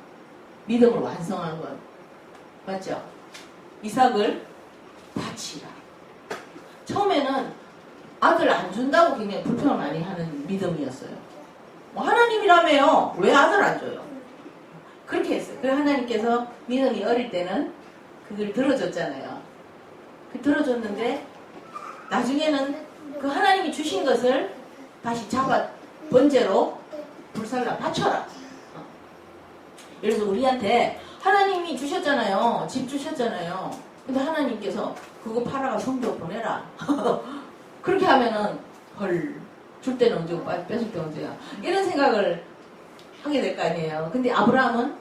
믿음을 완성한 건. 맞죠? 이삭을 바치라. 처음에는 아들 안 준다고 굉장히 불평을 많이 하는 믿음이었어요. 뭐 하나님이라며요. 왜 아들 안 줘요? 그렇게 했어요. 그래서 하나님께서 믿음이 어릴 때는 그걸 들어줬잖아요. 그 들어줬는데 나중에는 그 하나님이 주신 것을 다시 잡아 번제로 불살라 바쳐라. 그래서 우리한테 하나님이 주셨잖아요. 집 주셨잖아요. 근데 하나님께서 그 그거 팔아가 성도 보내라. 그렇게 하면은 헐, 줄 때는 언제고 뺏을 때 언제야. 이런 생각을 하게 될 거 아니에요. 근데 아브라함은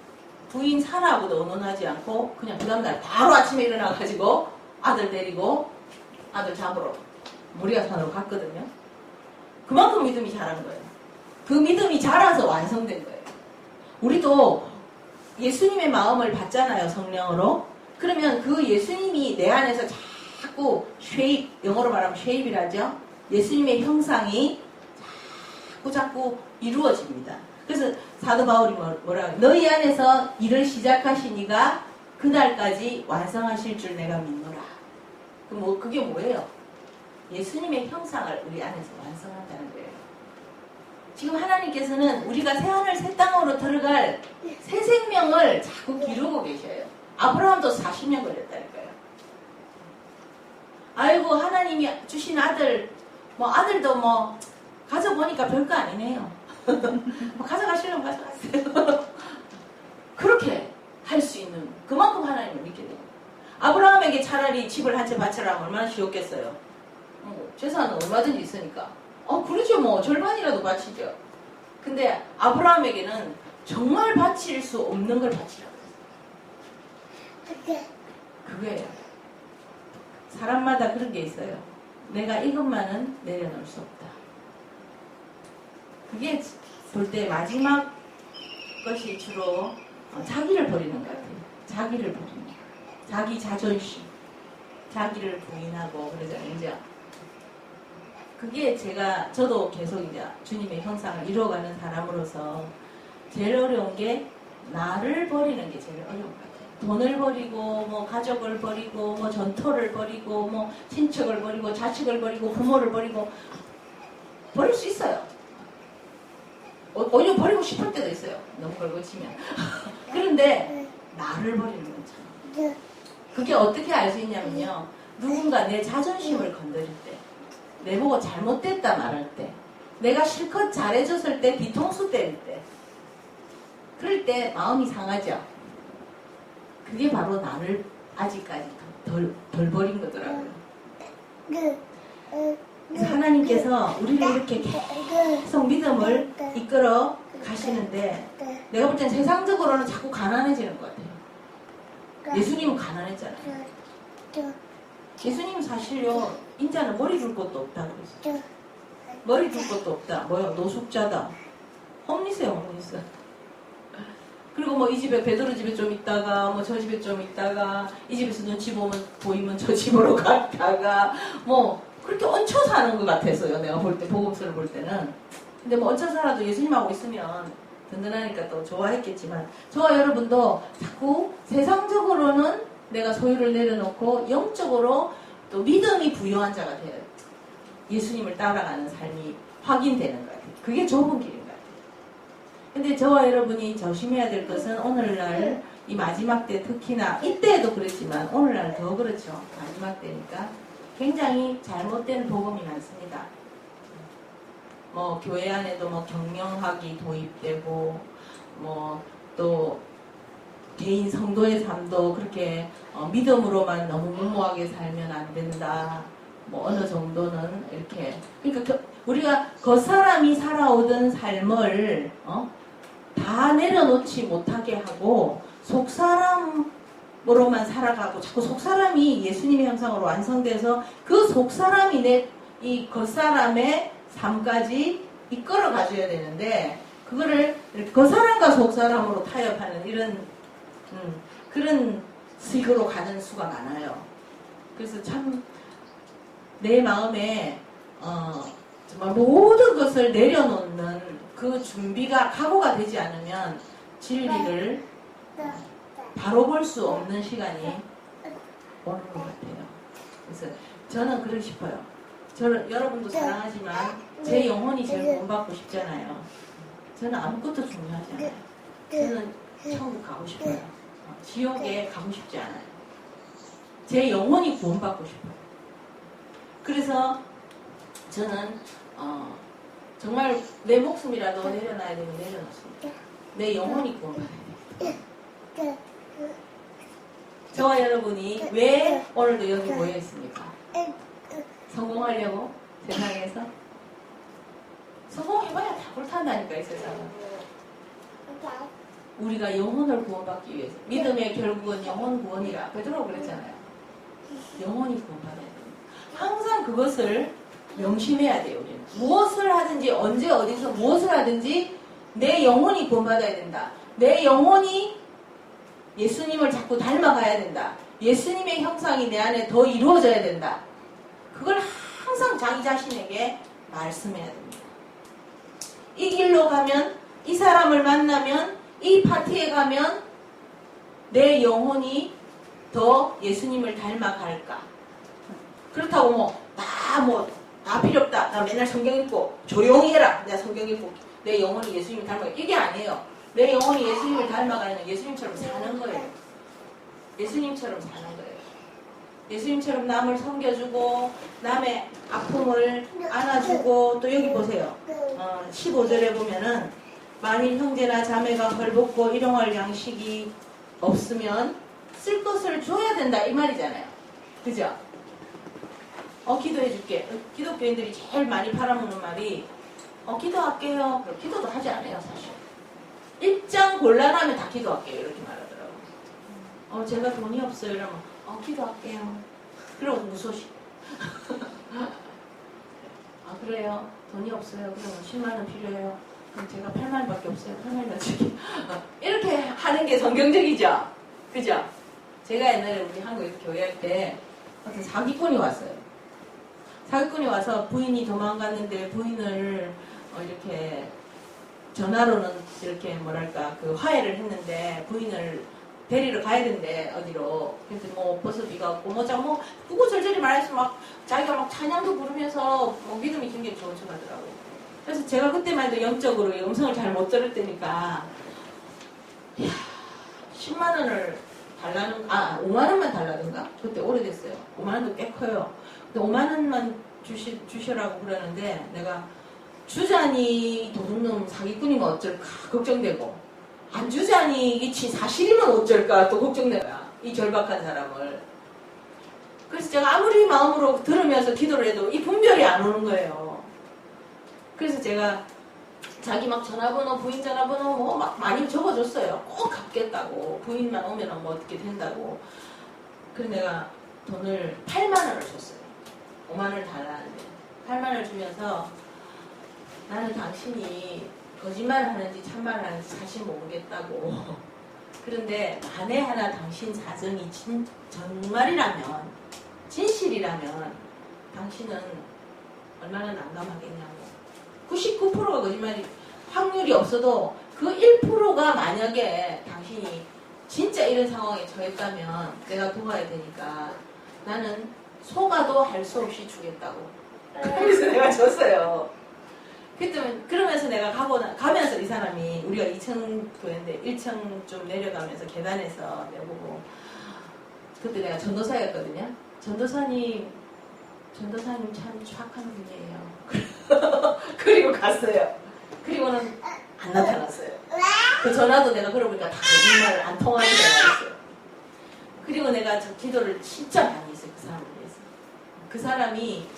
부인 사라하고도 의논하지 않고 그냥 그 다음날 바로 아침에 일어나가지고 아들 데리고 아들 잡으러 모리아산으로 갔거든요. 그만큼 믿음이 자란 거예요. 그 믿음이 자라서 완성된 거예요. 우리도 예수님의 마음을 받잖아요, 성령으로. 그러면 그 예수님이 내 안에서 자꾸 쉐입, 영어로 말하면 쉐입이라죠. 예수님의 형상이 자꾸 이루어집니다. 그래서 사도 바울이 뭐라 너희 안에서 일을 시작하신 이가 그날까지 완성하실 줄 내가 믿노라. 그게 뭐예요? 예수님의 형상을 우리 안에서 완성한다는 거예요. 지금 하나님께서는 우리가 새하늘 새 땅으로 들어갈 새 생명을 자꾸 기르고 계셔요. 아브라함도 40년 걸렸다니까요. 아이고 하나님이 주신 아들, 아들도 가져보니까 별거 아니네요. 가져가시려면 가져가세요. 그렇게 할 수 있는 그만큼 하나님을 믿게 돼요. 아브라함에게 차라리 집을 한 채 바쳐라 하면 얼마나 쉬웠겠어요. 재산은 얼마든지 있으니까. 그러죠. 절반이라도 바치죠. 근데 아브라함에게는 정말 바칠 수 없는 걸 바치라고 했어요. 그거예요. 사람마다 그런 게 있어요. 내가 이것만은 내려놓을 수 없다. 그게 볼 때 마지막 것이 주로 자기를 버리는 것 같아요. 자기를 버리는 거. 자기 자존심. 자기를 부인하고 그러잖아요. 이제 그게 저도 계속 이제 주님의 형상을 이루어가는 사람으로서 제일 어려운 게 나를 버리는 게 제일 어려운 것 같아요. 돈을 버리고, 가족을 버리고, 전토를 버리고, 친척을 버리고, 자식을 버리고, 부모를 버리고, 버릴 수 있어요. 오히려 버리고 싶을 때도 있어요. 너무 걸거치면. 그런데 나를 버리는 건 참. 그게 어떻게 알 수 있냐면요. 누군가 내 자존심을 건드릴 때, 내보고 잘못됐다 말할 때, 내가 실컷 잘해줬을 때 뒤통수 때릴 때, 그럴 때 마음이 상하죠. 그게 바로 나를 아직까지 덜 버린 거더라고요. 그래서 하나님께서 우리를 이렇게 계속 믿음을 이끌어 가시는데 내가 볼 땐 세상적으로는 자꾸 가난해지는 것 같아요. 예수님은 가난했잖아요. 예수님은 사실요, 인자는 머리 줄 것도 없다 그랬어요. 머리 줄 것도 없다. 노숙자다. 홈리스예요, 홈리스. 그리고 이 집에 베드로 집에 좀 있다가 저 집에 좀 있다가 이 집에서 눈치 보이면 저 집으로 갔다가 그렇게 얹혀 사는 것 같았어요. 내가 볼 때 복음서를 볼 때는. 근데 얹혀 살아도 예수님하고 있으면 든든하니까 또 좋아했겠지만 저와 여러분도 자꾸 세상적으로는 내가 소유를 내려놓고 영적으로 또 믿음이 부여한 자가 돼요. 예수님을 따라가는 삶이 확인되는 것 같아요. 그게 좁은 길인 것 같아요. 근데 저와 여러분이 조심해야 될 것은 오늘날 이 마지막 때 특히나 이때에도 그랬지만 오늘날 더 그렇죠. 마지막 때니까 굉장히 잘못된 복음이 많습니다. 교회 안에도 경영학이 도입되고 또 개인 성도의 삶도 그렇게 믿음으로만 너무 무모하게 살면 안 된다. 어느 정도는 이렇게 그러니까 우리가 겉사람이 살아오던 삶을 다 내려놓지 못하게 하고 속사람으로만 살아가고 자꾸 속사람이 예수님의 형상으로 완성돼서 그 속사람이 이 겉사람의 삶까지 이끌어 가줘야 되는데 그거를 겉사람과 속사람으로 타협하는 이런 그런 식으로 가는 수가 많아요. 그래서 참 내 마음에 정말 모든 것을 내려놓는 그 준비가 각오가 되지 않으면 진리를 바로 볼 수 없는 시간이 오는 것 같아요. 그래서 저는 그러고 싶어요. 여러분도 사랑하지만 제 영혼이 제일 구원받고 싶잖아요. 저는 아무것도 중요하지 않아요. 저는 천국 가고 싶어요. 지옥에 가고 싶지 않아요. 제 영혼이 구원받고 싶어요. 그래서 저는 정말 내 목숨이라도 내려놔야 되면 내려놓습니다. 내 영혼이 구원받아야 됩니다. 저와 여러분이 왜 오늘도 여기 모여 있습니까? 성공하려고? 세상에서? 성공해봐야 다 그렇단다니까, 이 세상은. 우리가 영혼을 구원받기 위해서. 믿음의 결국은 영혼 구원이라. 베드로가 그랬잖아요. 영혼이 구원받아야 됩니다. 항상 그것을 명심해야 돼요, 우리는. 무엇을 하든지, 언제, 어디서 무엇을 하든지 내 영혼이 구원받아야 된다. 내 영혼이 예수님을 자꾸 닮아가야 된다. 예수님의 형상이 내 안에 더 이루어져야 된다. 그걸 항상 자기 자신에게 말씀해야 됩니다. 이 길로 가면, 이 사람을 만나면, 이 파티에 가면 내 영혼이 더 예수님을 닮아갈까? 그렇다고 다 필요 없다. 나 맨날 성경 읽고 조용히 해라. 내가 성경 읽고 내 영혼이 예수님을 닮아가. 이게 아니에요. 내 영혼이 예수님을 닮아가는 예수님처럼 사는 거예요. 예수님처럼 사는 거예요. 예수님처럼 남을 섬겨주고 남의 아픔을 안아주고 또 여기 보세요. 15절에 보면은 만일 형제나 자매가 헐벗고 일용할 양식이 없으면 쓸 것을 줘야 된다 이 말이잖아요. 그죠? 기도해 줄게. 기독교인들이 제일 많이 팔아먹는 말이 기도할게요. 기도도 하지 않아요 사실. 입장 곤란하면 다 기도할게요 이렇게 말하더라고요. 제가 돈이 없어요 이러면 기도할게요. 그러고 무소식. 그래요? 돈이 없어요. 그러면 10만 원 필요해요. 그럼 제가 8만 원밖에 없어요. 8만 원 줄게. 이렇게 하는 게 성경적이죠? 그죠? 제가 옛날에 우리 한국에서 교회할 때 어떤 사기꾼이 왔어요. 사기꾼이 와서 부인이 도망갔는데 부인을 이렇게 전화로는 이렇게 뭐랄까 그 화해를 했는데 부인을 데리러 가야 된대 어디로. 그래서 버스비가 없고 구구절절히 말해서 막 자기가 막 찬양도 부르면서 믿음이 굉장히 좋은 척 하더라고요. 그래서 제가 그때만 해도 영적으로 음성을 잘 못 들을 때니까 10만 원을 달라는 5만 원만 달라든가. 그때 오래됐어요. 5만 원도 꽤 커요. 근데 5만 원만 주시라고 그러는데 내가 주자니 도둑놈 사기꾼이면 어쩔까 걱정되고 안 주자니 이게 사실이면 어쩔까 또 걱정된 거야. 이 절박한 사람을. 그래서 제가 아무리 마음으로 들으면서 기도를 해도 이 분별이 안 오는 거예요. 그래서 제가 자기 막 전화번호, 부인 전화번호 막 많이 적어줬어요. 꼭 갚겠다고. 부인만 오면 어떻게 된다고. 그래서 내가 돈을 8만 원을 줬어요. 5만 원을 달라는데 8만 원을 주면서 나는 당신이 거짓말 하는지 참말 하는지 사실 모르겠다고. 그런데 만에 하나 당신 사정이 정말이라면 진실이라면 당신은 얼마나 난감하겠냐고. 99%가 거짓말이 확률이 없어도 그 1%가 만약에 당신이 진짜 이런 상황에 처했다면 내가 도와야 되니까 나는 속아도 할 수 없이 주겠다고. 그래서 내가 줬어요. 그러면서 내가 가면서 이 사람이 우리가 2층 교회인데 1층 좀 내려가면서 계단에서 내보고 그때 내가 전도사였거든요. 전도사님 참 착한 분이에요. 그리고 갔어요. 그리고는 안 나타났어요. 그 전화도 내가 그러보니까 다 거짓말 안 통하는 전화였어요. 그리고 내가 저 기도를 진짜 많이 했어요. 그 사람을 위해서. 그 사람이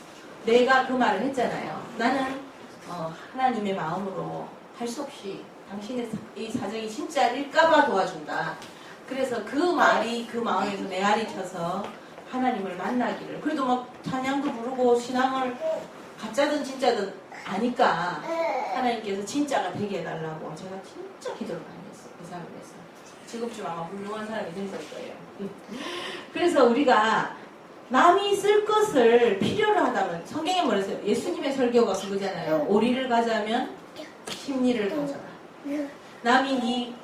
내가 그 말을 했잖아요. 나는 하나님의 마음으로 할 수 없이 당신의 이 사정이 진짜일까봐 도와준다. 그래서 그 말이 그 마음에서 메아리 쳐서 하나님을 만나기를. 그래도 막 찬양도 부르고 신앙을 가짜든 진짜든 아니까 하나님께서 진짜가 되게 해달라고 제가 진짜 기도를 많이 했어요. 그 사람을 위해서. 지금 좀 아마 훌륭한 사람이 되실 거예요. 그래서 우리가 남이 쓸 것을 필요로 하다면 성경에 뭐랬어요? 예수님의 설교가 그거잖아요. 오리를 가자면 심리를 가져라. 남이 네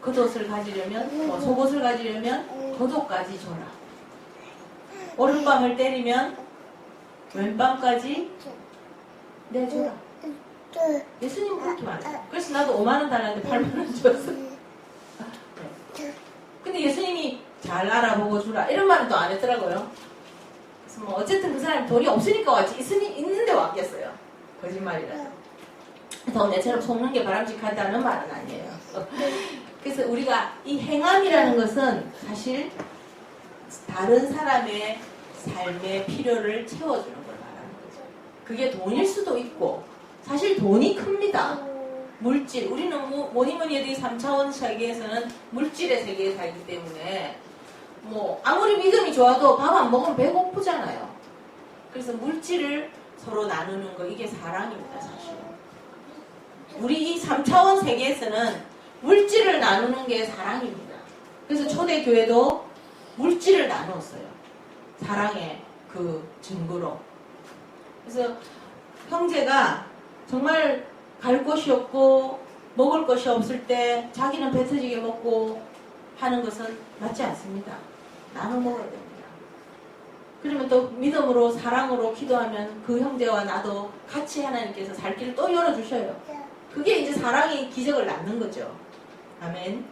겉옷을 가지려면 속옷을 가지려면 겉옷까지 줘라. 오른밤을 때리면 왼밤까지 내줘라. 예수님은 그렇게 말해요. 그래서 나도 5만 원 달라는데 8만 원 줬어. 네. 근데 예수님이 잘 알아보고 주라 이런 말은 또 안 했더라고요. 그래서 어쨌든 그 사람이 돈이 없으니까 왔지 있는데 왔겠어요. 거짓말이라서. 더 내처럼 속는 게 바람직하다는 말은 아니에요. 그래서 우리가 이 행함이라는 것은 사실 다른 사람의 삶의 필요를 채워주는 걸 말하는 거죠. 그게 돈일 수도 있고 사실 돈이 큽니다. 물질, 우리는 뭐니 해도 이 3차원 세계에서는 물질의 세계에 살기 때문에 뭐 아무리 믿음이 좋아도 밥 안 먹으면 배고프잖아요. 그래서 물질을 서로 나누는 거, 이게 사랑입니다. 사실 우리 이 3차원 세계에서는 물질을 나누는 게 사랑입니다. 그래서 초대교회도 물질을 나눴어요. 사랑의 그 증거로. 그래서 형제가 정말 갈 곳이 없고 먹을 것이 없을 때 자기는 배 터지게 먹고 하는 것은 맞지 않습니다. 나눠 먹어야 됩니다. 그러면 또 믿음으로 사랑으로 기도하면 그 형제와 나도 같이 하나님께서 살 길을 또 열어주셔요. 그게 이제 사랑이 기적을 낳는 거죠. 아멘.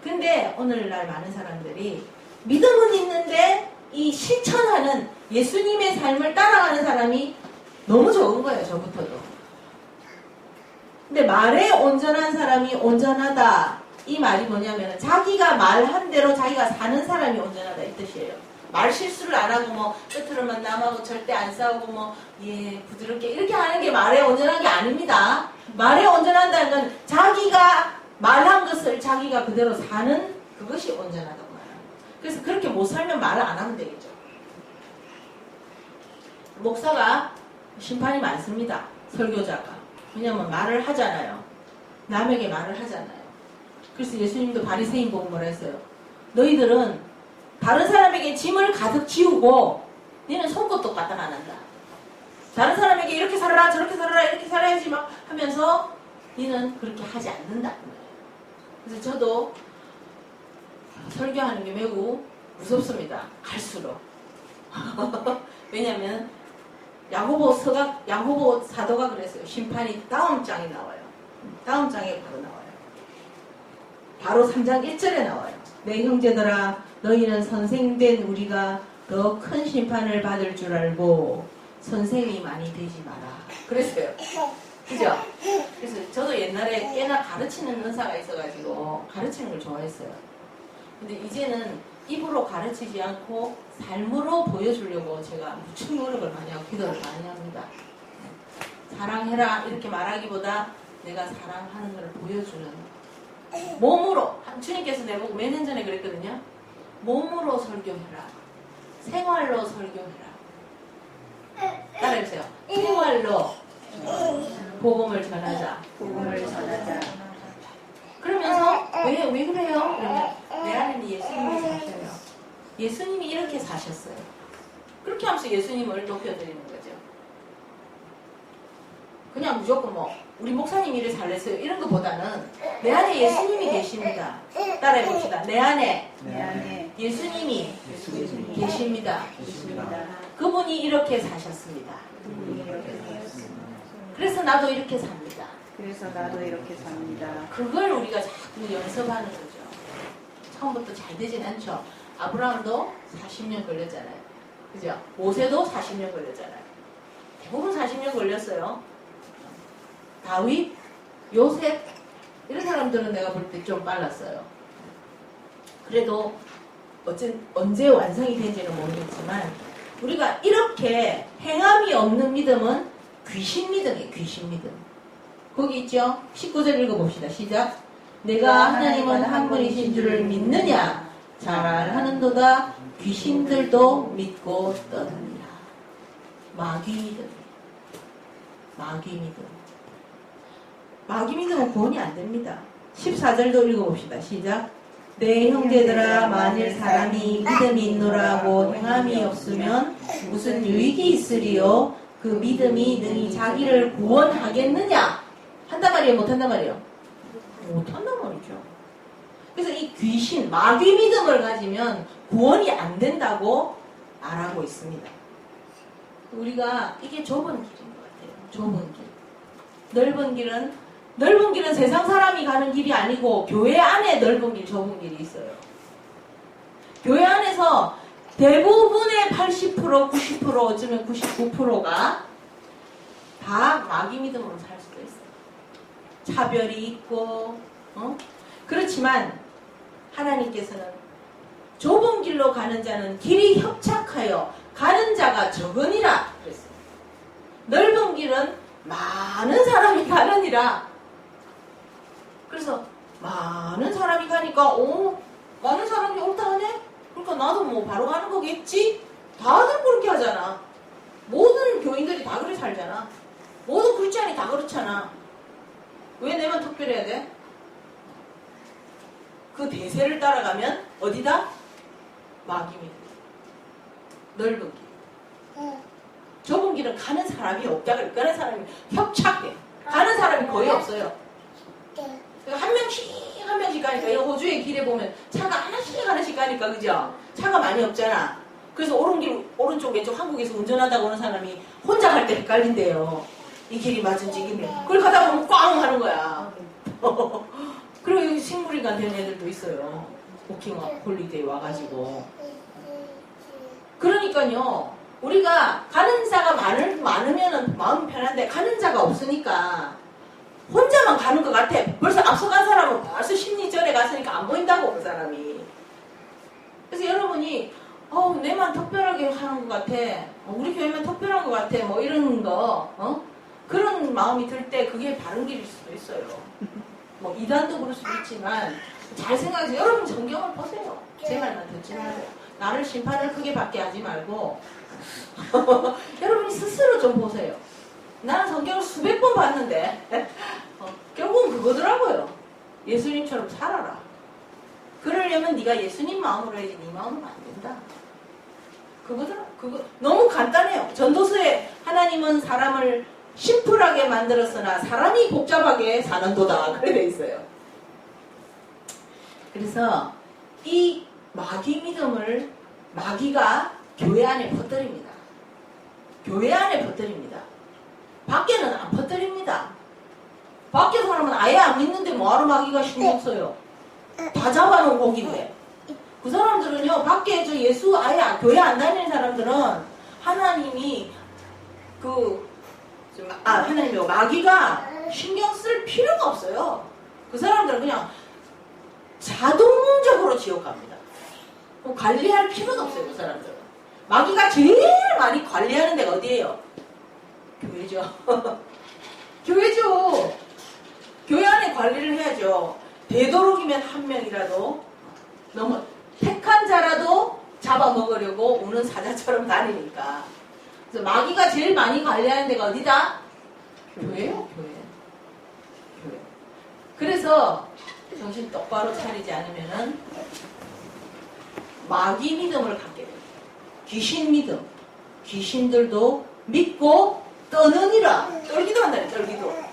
근데 오늘날 많은 사람들이 믿음은 있는데 이 실천하는 예수님의 삶을 따라가는 사람이 너무 적은 거예요. 저부터도. 근데 말에 온전한 사람이 온전하다. 이 말이 뭐냐면 자기가 말한 대로 자기가 사는 사람이 온전하다 이 뜻이에요. 말 실수를 안 하고 뭐 끝으로만 남하고 절대 안 싸우고 뭐 예 부드럽게 이렇게 하는 게 말에 온전한 게 아닙니다. 말에 온전한다는 건 자기가 말한 것을 자기가 그대로 사는 그것이 온전하다고 말합니다. 그래서 그렇게 못 살면 말을 안 하면 되겠죠. 목사가 심판이 많습니다. 설교자가. 왜냐면 말을 하잖아요. 남에게 말을 하잖아요. 그래서 예수님도 바리새인 보고 뭐라 했어요? 너희들은 다른 사람에게 짐을 가득 지우고 너는 손것도 갖다 안 한다. 다른 사람에게 이렇게 살아라 저렇게 살아라 이렇게 살아야지 막 하면서 너는 그렇게 하지 않는다. 그래서 저도 설교하는 게 매우 무섭습니다. 갈수록. 왜냐면 야고보 사도가 그랬어요. 심판이 다음 장에 나와요. 다음 장에 바로 나와요. 바로 3장 1절에 나와요. 내 형제들아 너희는 선생된 우리가 더 큰 심판을 받을 줄 알고 선생이 많이 되지 마라. 그랬어요. 그죠? 그래서 저도 옛날에 꽤나 가르치는 은사가 있어가지고 가르치는 걸 좋아했어요. 근데 이제는 입으로 가르치지 않고 삶으로 보여주려고 제가 무척 노력을 많이 하고 기도를 많이 합니다. 사랑해라 이렇게 말하기보다 내가 사랑하는 걸 보여주는 몸으로. 주님께서 내보고 몇 년 전에 그랬거든요. 몸으로 설교해라. 생활로 설교해라. 따라해보세요. 생활로 복음을 전하자. 복음을 전하자. 그러면서 왜 그래요? 그러면 내 안에는 예수님이 사셔요. 예수님이 이렇게 사셨어요. 그렇게 하면서 예수님을 높여드리는 거죠. 그냥 무조건 뭐 우리 목사님이 이래 잘냈어요 이런 것보다는 내 안에 예수님이 계십니다. 따라해봅시다. 내 안에 예수님이 계십니다. 그분이 이렇게 사셨습니다. 그래서 나도 이렇게 삽니다. 그래서 나도 이렇게 삽니다. 그걸 우리가 자꾸 연습하는 거죠. 처음부터 잘 되진 않죠. 아브라함도 40년 걸렸잖아요. 그죠? 모세도 40년 걸렸잖아요. 대부분 40년 걸렸어요. 다윗, 요셉 이런 사람들은 내가 볼 때 좀 빨랐어요. 그래도 언제 완성이 된지는 모르겠지만 우리가 이렇게 행함이 없는 믿음은 귀신 믿음이에요. 귀신 믿음. 거기 있죠? 19절 읽어봅시다. 시작. 내가 하나님은 한 분이신 줄을 믿느냐? 잘 하는도다. 귀신들도 믿고 떠듭니다. 마귀 믿음. 마귀 믿음. 마귀 믿음은 구원이 안 됩니다. 14절도 읽어봅시다. 시작. 내 형제들아 만일 사람이 믿음이 있노라고 행함이 없으면 무슨 유익이 있으리요? 그 믿음이 능히 자기를 구원하겠느냐? 한단 말이에요? 못한단 말이에요? 못한단 말이죠. 그래서 이 귀신, 마귀 믿음을 가지면 구원이 안 된다고 말하고 있습니다. 우리가 이게 좁은 길인 것 같아요. 좁은 길. 넓은 길은 세상 사람이 가는 길이 아니고 교회 안에 넓은 길, 좁은 길이 있어요. 교회 안에서 대부분의 80%, 90%, 어쩌면 99%가 다 마귀 믿음으로 살 수도 있어요. 차별이 있고, 그렇지만 하나님께서는 좁은 길로 가는 자는 길이 협착하여 가는 자가 적으니라 그랬어요. 넓은 길은 많은 사람이 가느니라. 그래서 많은 사람이 가니까 많은 사람이 옳다 하네? 그러니까 나도 뭐 바로 가는 거겠지? 다들 그렇게 하잖아. 모든 교인들이 다 그렇게 살잖아. 모든 크리스찬이 다 그렇잖아. 왜 내만 특별해야 돼? 그 대세를 따라가면 어디다? 마귀입니다. 넓은 길. 좁은 길은 가는 사람이 없다. 가는 사람이 협착해. 가는 사람이 거의 없어요. 한 명씩 가니까, 이 호주의 길에 보면 차가 하나씩 가니까, 그죠? 차가 많이 없잖아. 그래서 오른쪽, 왼쪽 한국에서 운전하다가 오는 사람이 혼자 갈 때 헷갈린대요. 이 길이 맞은지 이길래. 그걸 가다 보면 꽝 하는 거야. 그리고 여기 식물인간 된 애들도 있어요. 워킹 홀리데이 와가지고. 그러니까요, 우리가 가는 자가 많으면 마음이 편한데, 가는 자가 없으니까, 혼자만 가는 것 같아. 벌써 앞서간 사람은 벌써 심리전에 갔으니까 안 보인다고, 그 사람이. 그래서 여러분이, 내만 특별하게 하는 것 같아. 우리 교회만 특별한 것 같아. 뭐 이런 거, 그런 마음이 들 때 그게 바른 길일 수도 있어요. 뭐 이단도 그럴 수도 있지만, 잘 생각해서 여러분 성경을 보세요. 제 말만 듣지 말고. 나를 심판을 크게 받게 하지 말고, 여러분이 스스로 좀 보세요. 나는 성경을 수백 번 봤는데 결국은 그거더라고요. 예수님처럼 살아라. 그러려면 네가 예수님 마음으로 해야지 네 마음으로 안 된다. 그거 너무 간단해요. 전도서에 하나님은 사람을 심플하게 만들었으나 사람이 복잡하게 사는도다. 그래 돼 있어요. 그래서 이 마귀 믿음을 마귀가 교회 안에 퍼뜨립니다. 교회 안에 퍼뜨립니다. 밖에는 안 퍼뜨립니다. 밖에 사람은 아예 안 믿는데 뭐하러 마귀가 신경 써요? 다 잡아놓은 고기인데. 그 사람들은요, 밖에 예수 아예 교회 안 다니는 사람들은 하나님이 하나님이요, 마귀가 신경 쓸 필요가 없어요. 그 사람들은 그냥 자동적으로 지옥 갑니다. 관리할 필요가 없어요, 그 사람들은. 마귀가 제일 많이 관리하는 데가 어디예요? 교회죠. 교회죠. 교회 안에 관리를 해야죠. 되도록이면 한 명이라도 너무 택한 자라도 잡아먹으려고 우는 사자처럼 다니니까. 그래서 마귀가 제일 많이 관리하는 데가 어디다? 교회요. 교회. 그래서 정신 똑바로 차리지 않으면은 마귀 믿음을 갖게 돼요. 귀신 믿음. 귀신들도 믿고 떠느니라. 떨기도 한다네, 떨기도.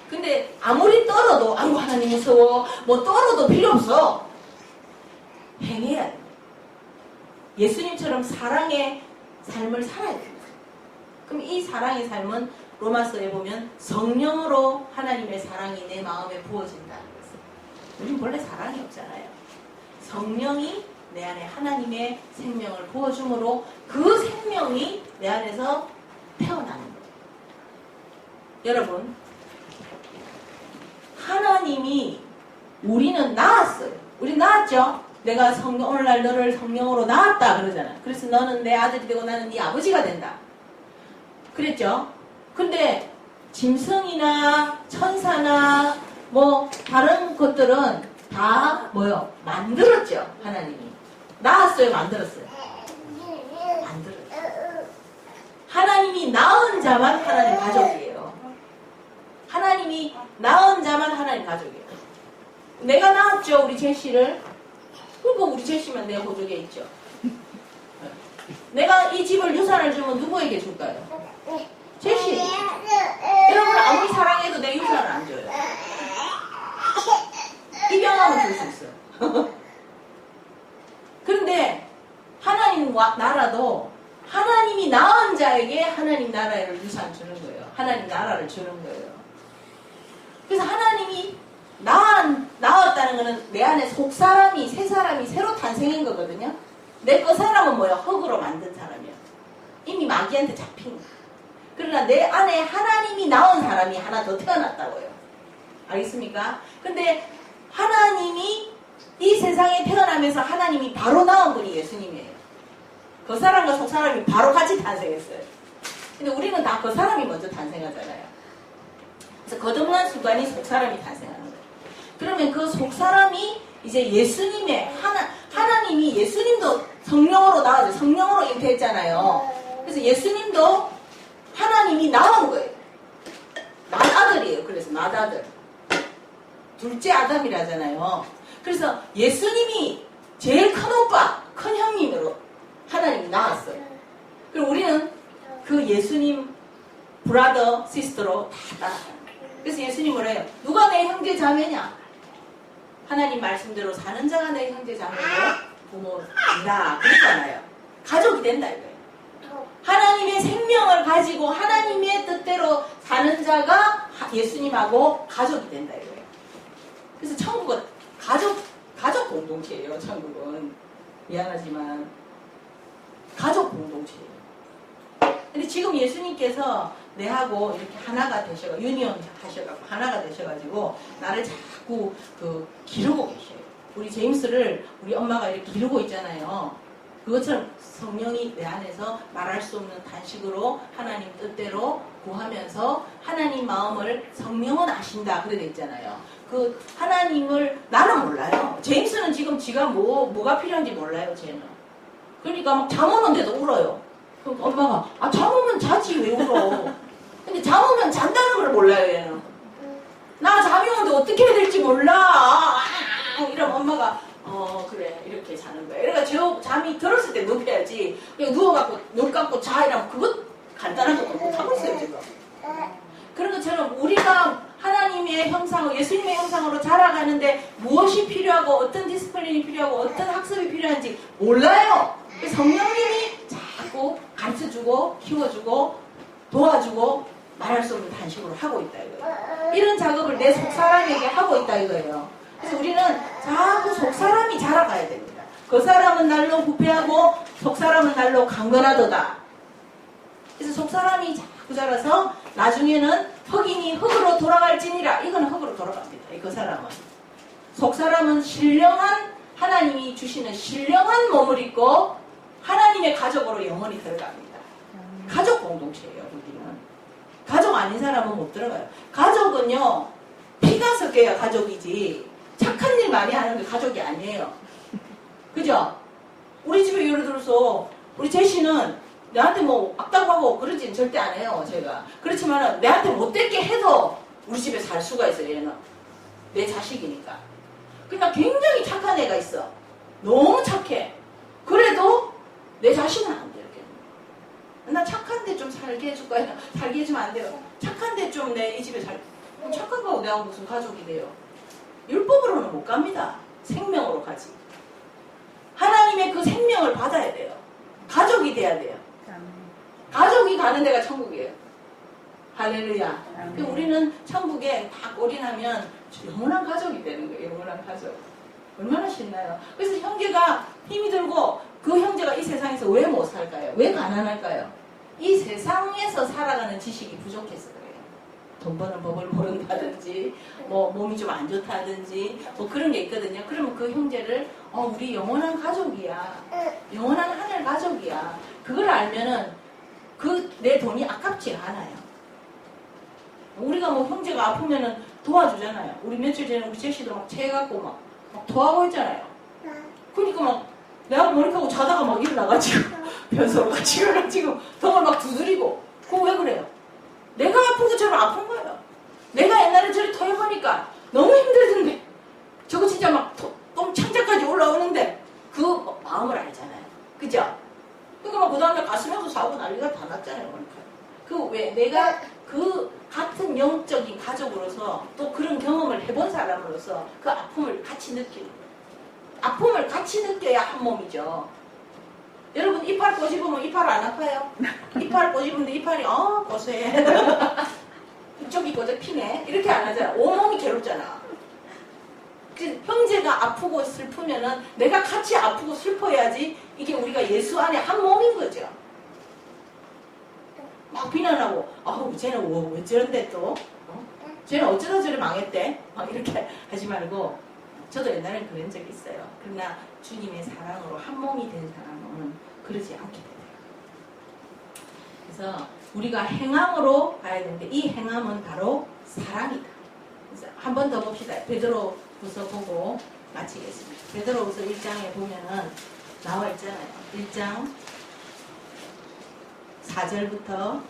근데 아무리 떨어도, 아이고 하나님 무서워, 뭐 떨어도 필요 없어. 행해야 돼. 예수님처럼 사랑의 삶을 살아야 돼. 그럼 이 사랑의 삶은 로마서에 보면 성령으로 하나님의 사랑이 내 마음에 부어진다. 우린 원래 사랑이 없잖아요. 성령이 내 안에 하나님의 생명을 부어줌으로 그 생명이 내 안에서 태어나는 거예요. 여러분, 하나님이 우리는 낳았어요. 우리 낳았죠? 내가 오늘날 너를 성령으로 낳았다 그러잖아요. 그래서 너는 내 아들이 되고 나는 네 아버지가 된다. 그랬죠? 근데 짐승이나 천사나 뭐 다른 것들은 다 뭐요? 만들었죠. 하나님이. 낳았어요? 만들었어요? 만들었죠. 하나님이 낳은 자만 하나님 가족이에요. 하나님이 낳은 자만 하나님 가족이에요. 내가 낳았죠, 우리 제시를. 그러니까 우리 제시만 내 보조개 있죠. 내가 이 집을 유산을 주면 누구에게 줄까요? 제시. 여러분 아무리 사랑해도 내 유산을 안 줘요. 입양하면 줄 수 있어요. 그런데 하나님 나라도 하나님이 낳은 자에게 하나님 나라를 유산 주는 거예요. 하나님 나라를 주는 거예요. 그래서 하나님이 낳았다는 거는 내 안에 속사람이, 새 사람이 새로 탄생한 거거든요. 내 그 사람은 뭐야? 흙으로 만든 사람이야. 이미 마귀한테 잡힌 거야. 그러나 내 안에 하나님이 낳은 사람이 하나 더 태어났다고요. 알겠습니까? 근데 하나님이 이 세상에 태어나면서 하나님이 바로 낳은 분이 예수님이에요. 겉사람과 속사람이 바로 같이 탄생했어요. 근데 우리는 다 겉사람이 먼저 탄생하잖아요. 그래서 거듭난 순간이 속사람이 탄생하는 거예요. 그러면 그 속사람이 이제 예수님의 하나님이 예수님도 성령으로 낳아서 성령으로 잉태했잖아요. 그래서 예수님도 하나님이 낳은 거예요. 맏아들이에요. 그래서 맏아들. 둘째 아담이라잖아요. 그래서 예수님이 제일 큰 오빠, 큰 형님으로 하나님이 낳았어요. 그리고 우리는 그 예수님 브라더, 시스터로 다 따라가는 거예요. 그래서 예수님을 해요. 누가 내 형제 자매냐? 하나님 말씀대로 사는 자가 내 형제 자매고 부모다. 그랬잖아요. 가족이 된다 이거예요. 하나님의 생명을 가지고 하나님의 뜻대로 사는 자가 예수님하고 가족이 된다 이거예요. 그래서 천국은 가족 공동체예요. 천국은 미안하지만 가족 공동체예요. 근데 지금 예수님께서 내하고 이렇게 하나가 되셔가 유니온 하셔가지고 하나가 되셔가지고 나를 자꾸 기르고 계셔요. 우리 제임스를 우리 엄마가 이렇게 기르고 있잖아요. 그것처럼 성령이 내 안에서 말할 수 없는 단식으로 하나님 뜻대로 구하면서 하나님 마음을 성령은 아신다 그래 돼 있잖아요. 그 하나님을 나는 몰라요. 제임스는 지금 지가 뭐가 필요한지 몰라요. 쟤는. 그러니까 막 잠 오는데도 울어요. 그럼 엄마가 잠 오면 자지 왜 울어. 근데 잠 오면 잔다는 걸 몰라요. 얘는. 나 잠이 오는데 어떻게 해야 될지 몰라. 이러면 엄마가 그래 이렇게 자는 거야. 그러니까 저 잠이 들었을 때 눕혀야지. 그냥 누워갖고 눈 감고 자 이러면 그것 간단한 것도 못하고 있어요 지금. 그런 것처럼 우리가 하나님의 형상, 예수님의 형상으로 자라가는데 무엇이 필요하고 어떤 디스플린이 필요하고 어떤 학습이 필요한지 몰라요. 성령님이 자꾸 가르쳐주고 키워주고 도와주고 말할 수 없는 단식으로 하고 있다 이거예요. 이런 작업을 내 속사람에게 하고 있다 이거예요. 그래서 우리는 자꾸 속사람이 자라가야 됩니다. 그 사람은 날로 부패하고 속사람은 날로 강건하도다. 그래서 속사람이 자꾸 자라서 나중에는 흑인이 흑으로 돌아갈지니라. 이거는 흑으로 돌아갑니다. 그 사람은. 속사람은 신령한 하나님이 주시는 신령한 몸을 입고 하나님의 가족으로 영원히 들어갑니다. 가족 공동체예요. 우리는. 가족 아닌 사람은 못 들어가요. 가족은요. 피가 섞여야 가족이지 착한 일 많이 하는 게 가족이 아니에요. 그죠? 우리 집에 예를 들어서 우리 제시는 내한테 뭐 악다고 하고 그러진 절대 안 해요. 제가. 그렇지만 내한테 못되게 해도 우리 집에 살 수가 있어요. 얘는. 내 자식이니까. 그러니까 굉장히 착한 애가 있어. 너무 착해. 그래도 내 자식은 안 돼. 이렇게. 나 착한데 좀 살게 해줄 거야. 살게 해주면 안 돼요. 착한데 좀 내 이 집에 착한 거하고 내가 무슨 가족이 돼요. 율법으로는 못 갑니다. 생명으로 가지. 하나님의 그 생명을 받아야 돼요. 가족이 돼야 돼요. 가족이 가는 데가 천국이에요. 할렐루야. 우리는 천국에 다 올인하면 영원한 가족이 되는 거예요. 영원한 가족. 얼마나 신나요. 그래서 형제가 힘이 들고 그 형제가 이 세상에서 왜 못 살까요? 왜 가난할까요? 이 세상에서 살아가는 지식이 부족해서 그래요. 돈 버는 법을 모른다든지 뭐 몸이 좀 안 좋다든지 뭐 그런 게 있거든요. 그러면 그 형제를 우리 영원한 가족이야. 영원한 하늘 가족이야. 그걸 알면은 내 돈이 아깝지 않아요. 우리가 뭐 형제가 아프면은 도와주잖아요. 우리 며칠 전에 우리 제시도 막 체해갖고 막 토하고 있잖아요. 그러니까 막 내가 머리카고 자다가 막 일어나가지고 변소로 같이 일어나가지고 덩을 막 두드리고. 그거 왜 그래요? 내가 아픈 것처럼 아픈 거예요. 내가 옛날에 저리 토해보니까 너무 힘들던데 저거 진짜 막 똥 창자까지 올라오는데 그 마음을 알잖아요. 그죠? 그러니까 막 그 다음날 가슴에서 사고 난리가 다 났잖아요. 그러니까. 왜 내가 그 같은 영적인 가족으로서 또 그런 경험을 해본 사람으로서 그 아픔을 같이 느끼는 거예요. 아픔을 같이 느껴야 한 몸이죠. 여러분 이빨 꼬집으면 이빨 안 아파요? 이빨 꼬집는데 이빨이 고소해. 이쪽이 꼬집히네. 이렇게 안 하잖아. 온몸이 괴롭잖아. 형제가 아프고 슬프면은 내가 같이 아프고 슬퍼야지 이게 우리가 예수 안에 한 몸인 거죠. 막 비난하고 쟤는 왜 저런데 또? 쟤는 어쩌다 저리 망했대? 막 이렇게 하지 말고 저도 옛날엔 그런 적이 있어요. 그러나 주님의 사랑으로 한 몸이 된 사람은 그러지 않게 돼요. 그래서 우리가 행함으로 가야 되는데 이 행함은 바로 사랑이다. 그래서 한 번 더 봅시다. 베드로후서 보고 마치겠습니다. 베드로후서 1장에 보면은 나와 있잖아요. 1장 4절부터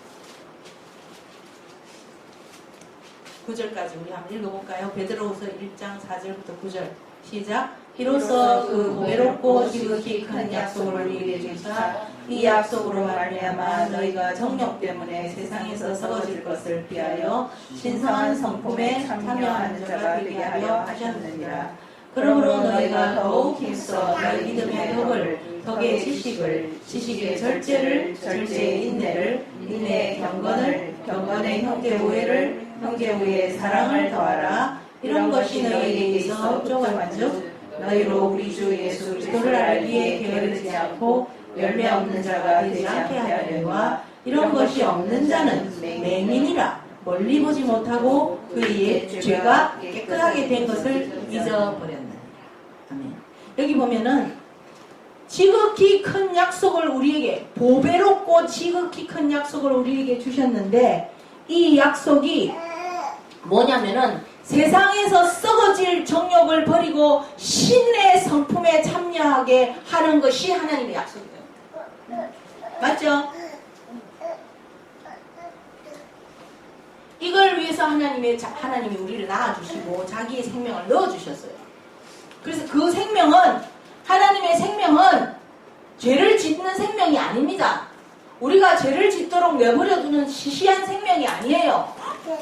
9절까지 우리 한번 읽어볼까요? 베드로후서 1장 4절부터 9절 시작. 이로써 그 외롭고 지극히 큰 약속을 우리에게 주사 이 약속으로 말미암아 너희가 정욕 때문에 세상에서 썩어질 것을 피하여 신성한 성품에 참여하는 자가 되게 하려 하셨느니라. 그러므로 너희가 더욱 힘써 너희 믿음의 덕을, 덕의 지식을, 지식의 절제를, 절제의 인내를, 인내의 경건을, 경건의 형제 우애를, 형제 우애의 사랑을 더하라. 이런 것이 너희에게 있어 족한즉 너희로 우리 주 예수 그리스도를 알기에 게으르지 않고 열매 없는 자가 되지 않게 하려니와 이런 것이 없는 자는 맹인이라 멀리 보지 못하고 그의 죄가 깨끗하게 된 것을 잊어버렸느니라. 아멘. 여기 보면은 지극히 큰 약속을 우리에게 보배롭고 지극히 큰 약속을 우리에게 주셨는데 이 약속이 뭐냐면은 세상에서 썩어질 정욕을 버리고 신의 성품에 참여하게 하는 것이 하나님의 약속이에요. 맞죠? 이걸 위해서 하나님이 우리를 낳아주시고 자기의 생명을 넣어주셨어요. 그래서 그 생명은 하나님의 생명은 죄를 짓는 생명이 아닙니다. 우리가 죄를 짓도록 내버려두는 시시한 생명이 아니에요.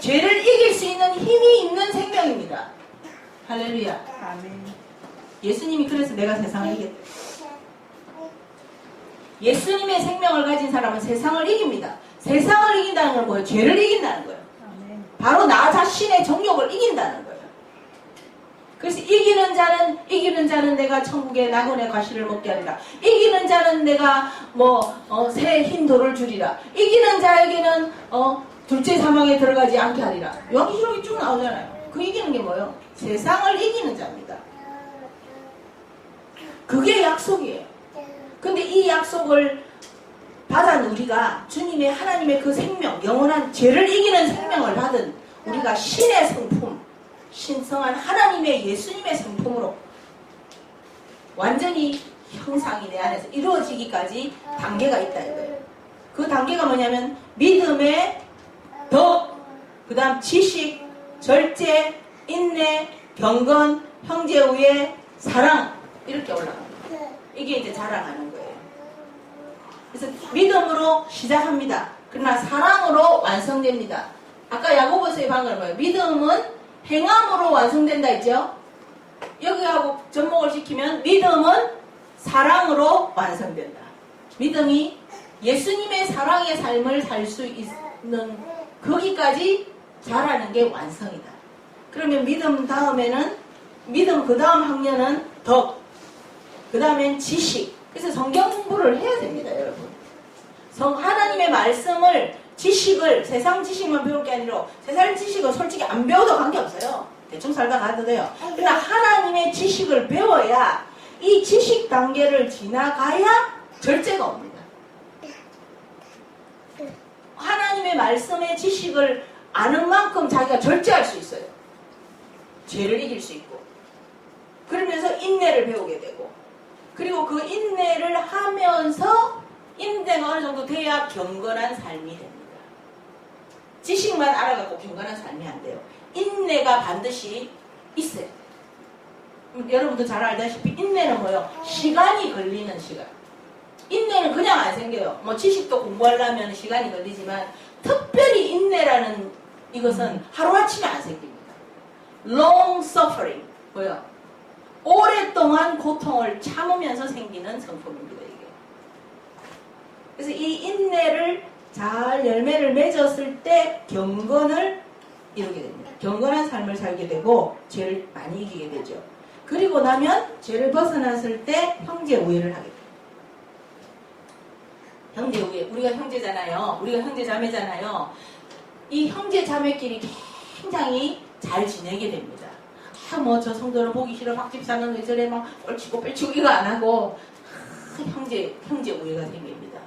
죄를 이길 수 있는 힘이 있는 생명입니다. 할렐루야. 아멘. 예수님이 그래서 내가 세상을 이겼다. 예수님의 생명을 가진 사람은 세상을 이깁니다. 세상을 이긴다는 건 뭐예요? 죄를 이긴다는 거예요. 아멘. 바로 나 자신의 정욕을 이긴다는 거예요. 그래서 이기는 자는 내가 천국의 낙원의 과실을 먹게 하리라. 이기는 자는 내가 새 흰 돌을 주리라. 이기는 자에게는 둘째 사망에 들어가지 않게 하리라. 여기저기 쭉 나오잖아요. 그 이기는 게 뭐예요? 세상을 이기는 자입니다. 그게 약속이에요. 근데 이 약속을 받은 우리가 주님의 하나님의 그 생명, 영원한 죄를 이기는 생명을 받은 우리가 신의 성품, 신성한 하나님의 예수님의 성품으로 완전히 형상이 내 안에서 이루어지기까지 단계가 있다 이거예요. 그 단계가 뭐냐면 믿음의 덕, 그 다음 지식, 절제, 인내, 경건, 형제우애, 사랑 이렇게 올라갑니다. 이게 이제 자라가는 거예요. 그래서 믿음으로 시작합니다. 그러나 사랑으로 완성됩니다. 아까 야고보서의 방금 뭐예요? 믿음은 행함으로 완성된다 했죠? 여기하고 접목을 시키면 믿음은 사랑으로 완성된다. 믿음이 예수님의 사랑의 삶을 살 수 있는 거기까지 자라는 게 완성이다. 그러면 믿음 다음에는 믿음 그 다음 학년은 덕, 그 다음엔 지식. 그래서 성경 공부를 해야 됩니다, 여러분. 하나님의 말씀을 지식을 세상 지식만 배울 게 아니라 세상 지식은 솔직히 안 배워도 관계없어요. 대충 살다 가도 돼요. 그러나 하나님의 지식을 배워야 이 지식 단계를 지나가야 절제가 옵니다. 하나님의 말씀의 지식을 아는 만큼 자기가 절제할 수 있어요. 죄를 이길 수 있고. 그러면서 인내를 배우게 되고. 그리고 그 인내를 하면서 인내가 어느 정도 돼야 경건한 삶이 됩니다. 지식만 알아갖고 경건한 삶이 안 돼요. 인내가 반드시 있어요. 여러분도 잘 알다시피 인내는 뭐예요? 시간이 걸리는 시간. 인내는 그냥 안 생겨요. 지식도 공부하려면 시간이 걸리지만 특별히 인내라는 이것은 하루아침에 안 생깁니다. Long suffering. 뭐예요? 오랫동안 고통을 참으면서 생기는 성품입니다. 이게. 그래서 이 인내를 잘 열매를 맺었을 때 경건을 이루게 됩니다. 경건한 삶을 살게 되고 죄를 많이 이기게 되죠. 그리고 나면 죄를 벗어났을 때 형제 우애를 하게 돼요. 형제 우애. 우리가 형제잖아요. 우리가 형제 자매잖아요. 이 형제 자매끼리 굉장히 잘 지내게 됩니다. 뭐 저 성도는 보기 싫어 박집사는 왜 저래 막 뻘치고 뺄치고 이거 안 하고 형제 우애가 생깁니다.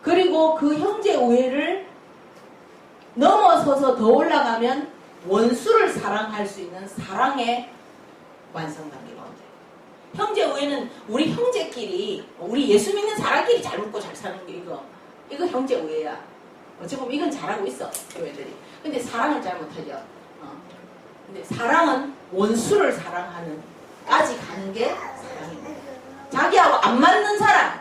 그리고 그 형제 우애를 넘어서서 더 올라가면 원수를 사랑할 수 있는 사랑의 완성 단계가 온대요. 형제 우애는 우리 형제끼리 우리 예수 믿는 사람끼리 잘 먹고 잘 사는 게 이거 형제 우애야. 어찌 보면 이건 잘하고 있어 교회들이. 근데 사랑을 잘 못하죠. 근데 사랑은 원수를 사랑하는 까지 가는 게 사랑입니다. 자기하고 안 맞는 사람,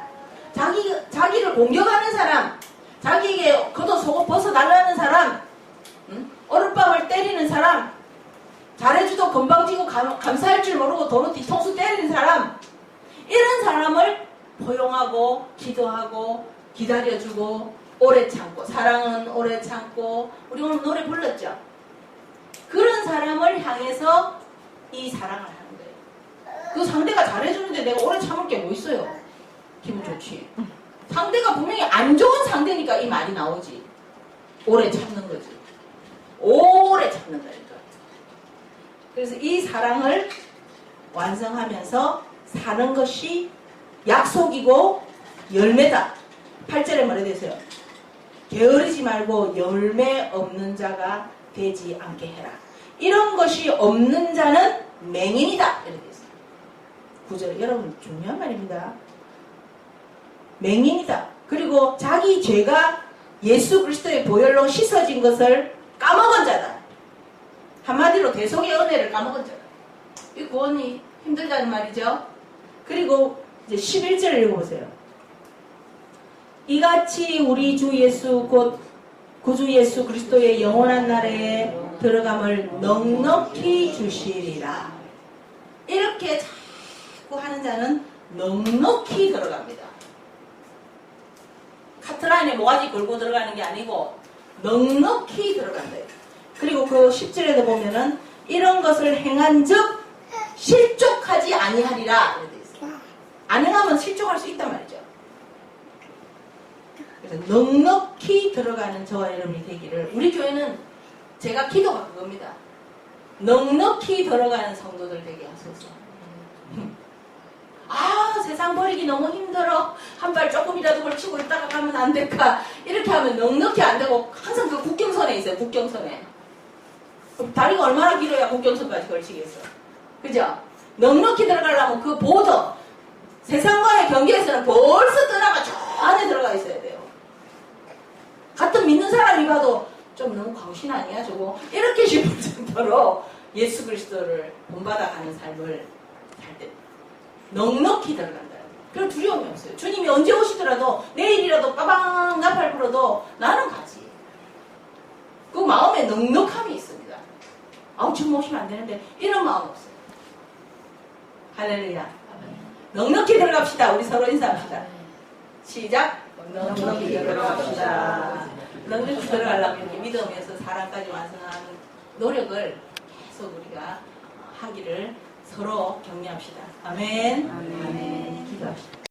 자기를 공격하는 사람, 자기에게 겉옷 속옷 벗어달라는 사람, 어룻밤을 때리는 사람, 잘해주도 건방지고 감사할 줄 모르고 도로 뒤통수 때리는 사람, 이런 사람을 포용하고 기도하고 기다려주고 오래 참고, 사랑은 오래 참고, 우리 오늘 노래 불렀죠? 그런 사람을 향해서 이 사랑을 하는 거예요. 그 상대가 잘해주는데 내가 오래 참을 게 뭐 있어요? 기분 좋지. 상대가 분명히 안 좋은 상대니까 이 말이 나오지. 오래 참는 거지. 오래 참는다니까. 그래서 이 사랑을 완성하면서 사는 것이 약속이고 열매다. 8절에 뭐라 되어 있어요? 게으르지 말고 열매 없는 자가 되지 않게 해라. 이런 것이 없는 자는 맹인이다. 이렇게 되어 있어요. 9절. 여러분 중요한 말입니다. 맹인이다. 그리고 자기 죄가 예수 그리스도의 보혈로 씻어진 것을 까먹은 자다. 한마디로 대속의 은혜를 까먹은 자다. 이 구원이 힘들다는 말이죠. 그리고 이제 11절을 읽어보세요. 이같이 우리 주 예수 곧 구주 예수 그리스도의 영원한 나라에 들어감을 넉넉히 주시리라. 이렇게 자꾸 하는 자는 넉넉히 들어갑니다. 카트라인에 모가지 걸고 들어가는 게 아니고 넉넉히 들어간다. 그리고 그 10절에도 보면은 이런 것을 행한 즉 실족하지 아니하리라. 이렇게 돼 있어요. 안 행하면 실족할 수 있단 말이죠. 그래서 넉넉히 들어가는 저와 여러분이 되기를. 우리 교회는 제가 기도가 그겁니다. 넉넉히 들어가는 성도들 되게 하소서. 세상 버리기 너무 힘들어. 한 발 조금이라도 걸치고 있다가 가면 안 될까. 이렇게 하면 넉넉히 안 되고 항상 그 국경선에 있어요. 국경선에. 다리가 얼마나 길어야 국경선까지 걸치겠어. 그죠? 넉넉히 들어가려면 그 보더, 세상과의 경계에서는 벌써 떠나가 저 안에 들어가 있어야 돼요. 같은 믿는 사람이 봐도 좀 너무 광신 아니야 저거? 이렇게 싶을 정도로 예수 그리스도를 본받아가는 삶을 살 때 넉넉히 들어간다. 그런 두려움이 없어요. 주님이 언제 오시더라도 내일이라도 빠방 나팔 불어도 나는 가지. 그 마음에 넉넉함이 있습니다. 지금 오시면 안 되는데 이런 마음 없어요. 할렐루야. 넉넉히 들어갑시다. 우리 서로 인사합시다. 시작. 넉넉히 들어갑시다. 넉넉히 들어가려면 이렇게 믿으면서 사랑까지 완성하는 노력을 계속 우리가 하기를 서로 격려합시다. 아멘. 아멘. 기도합시다.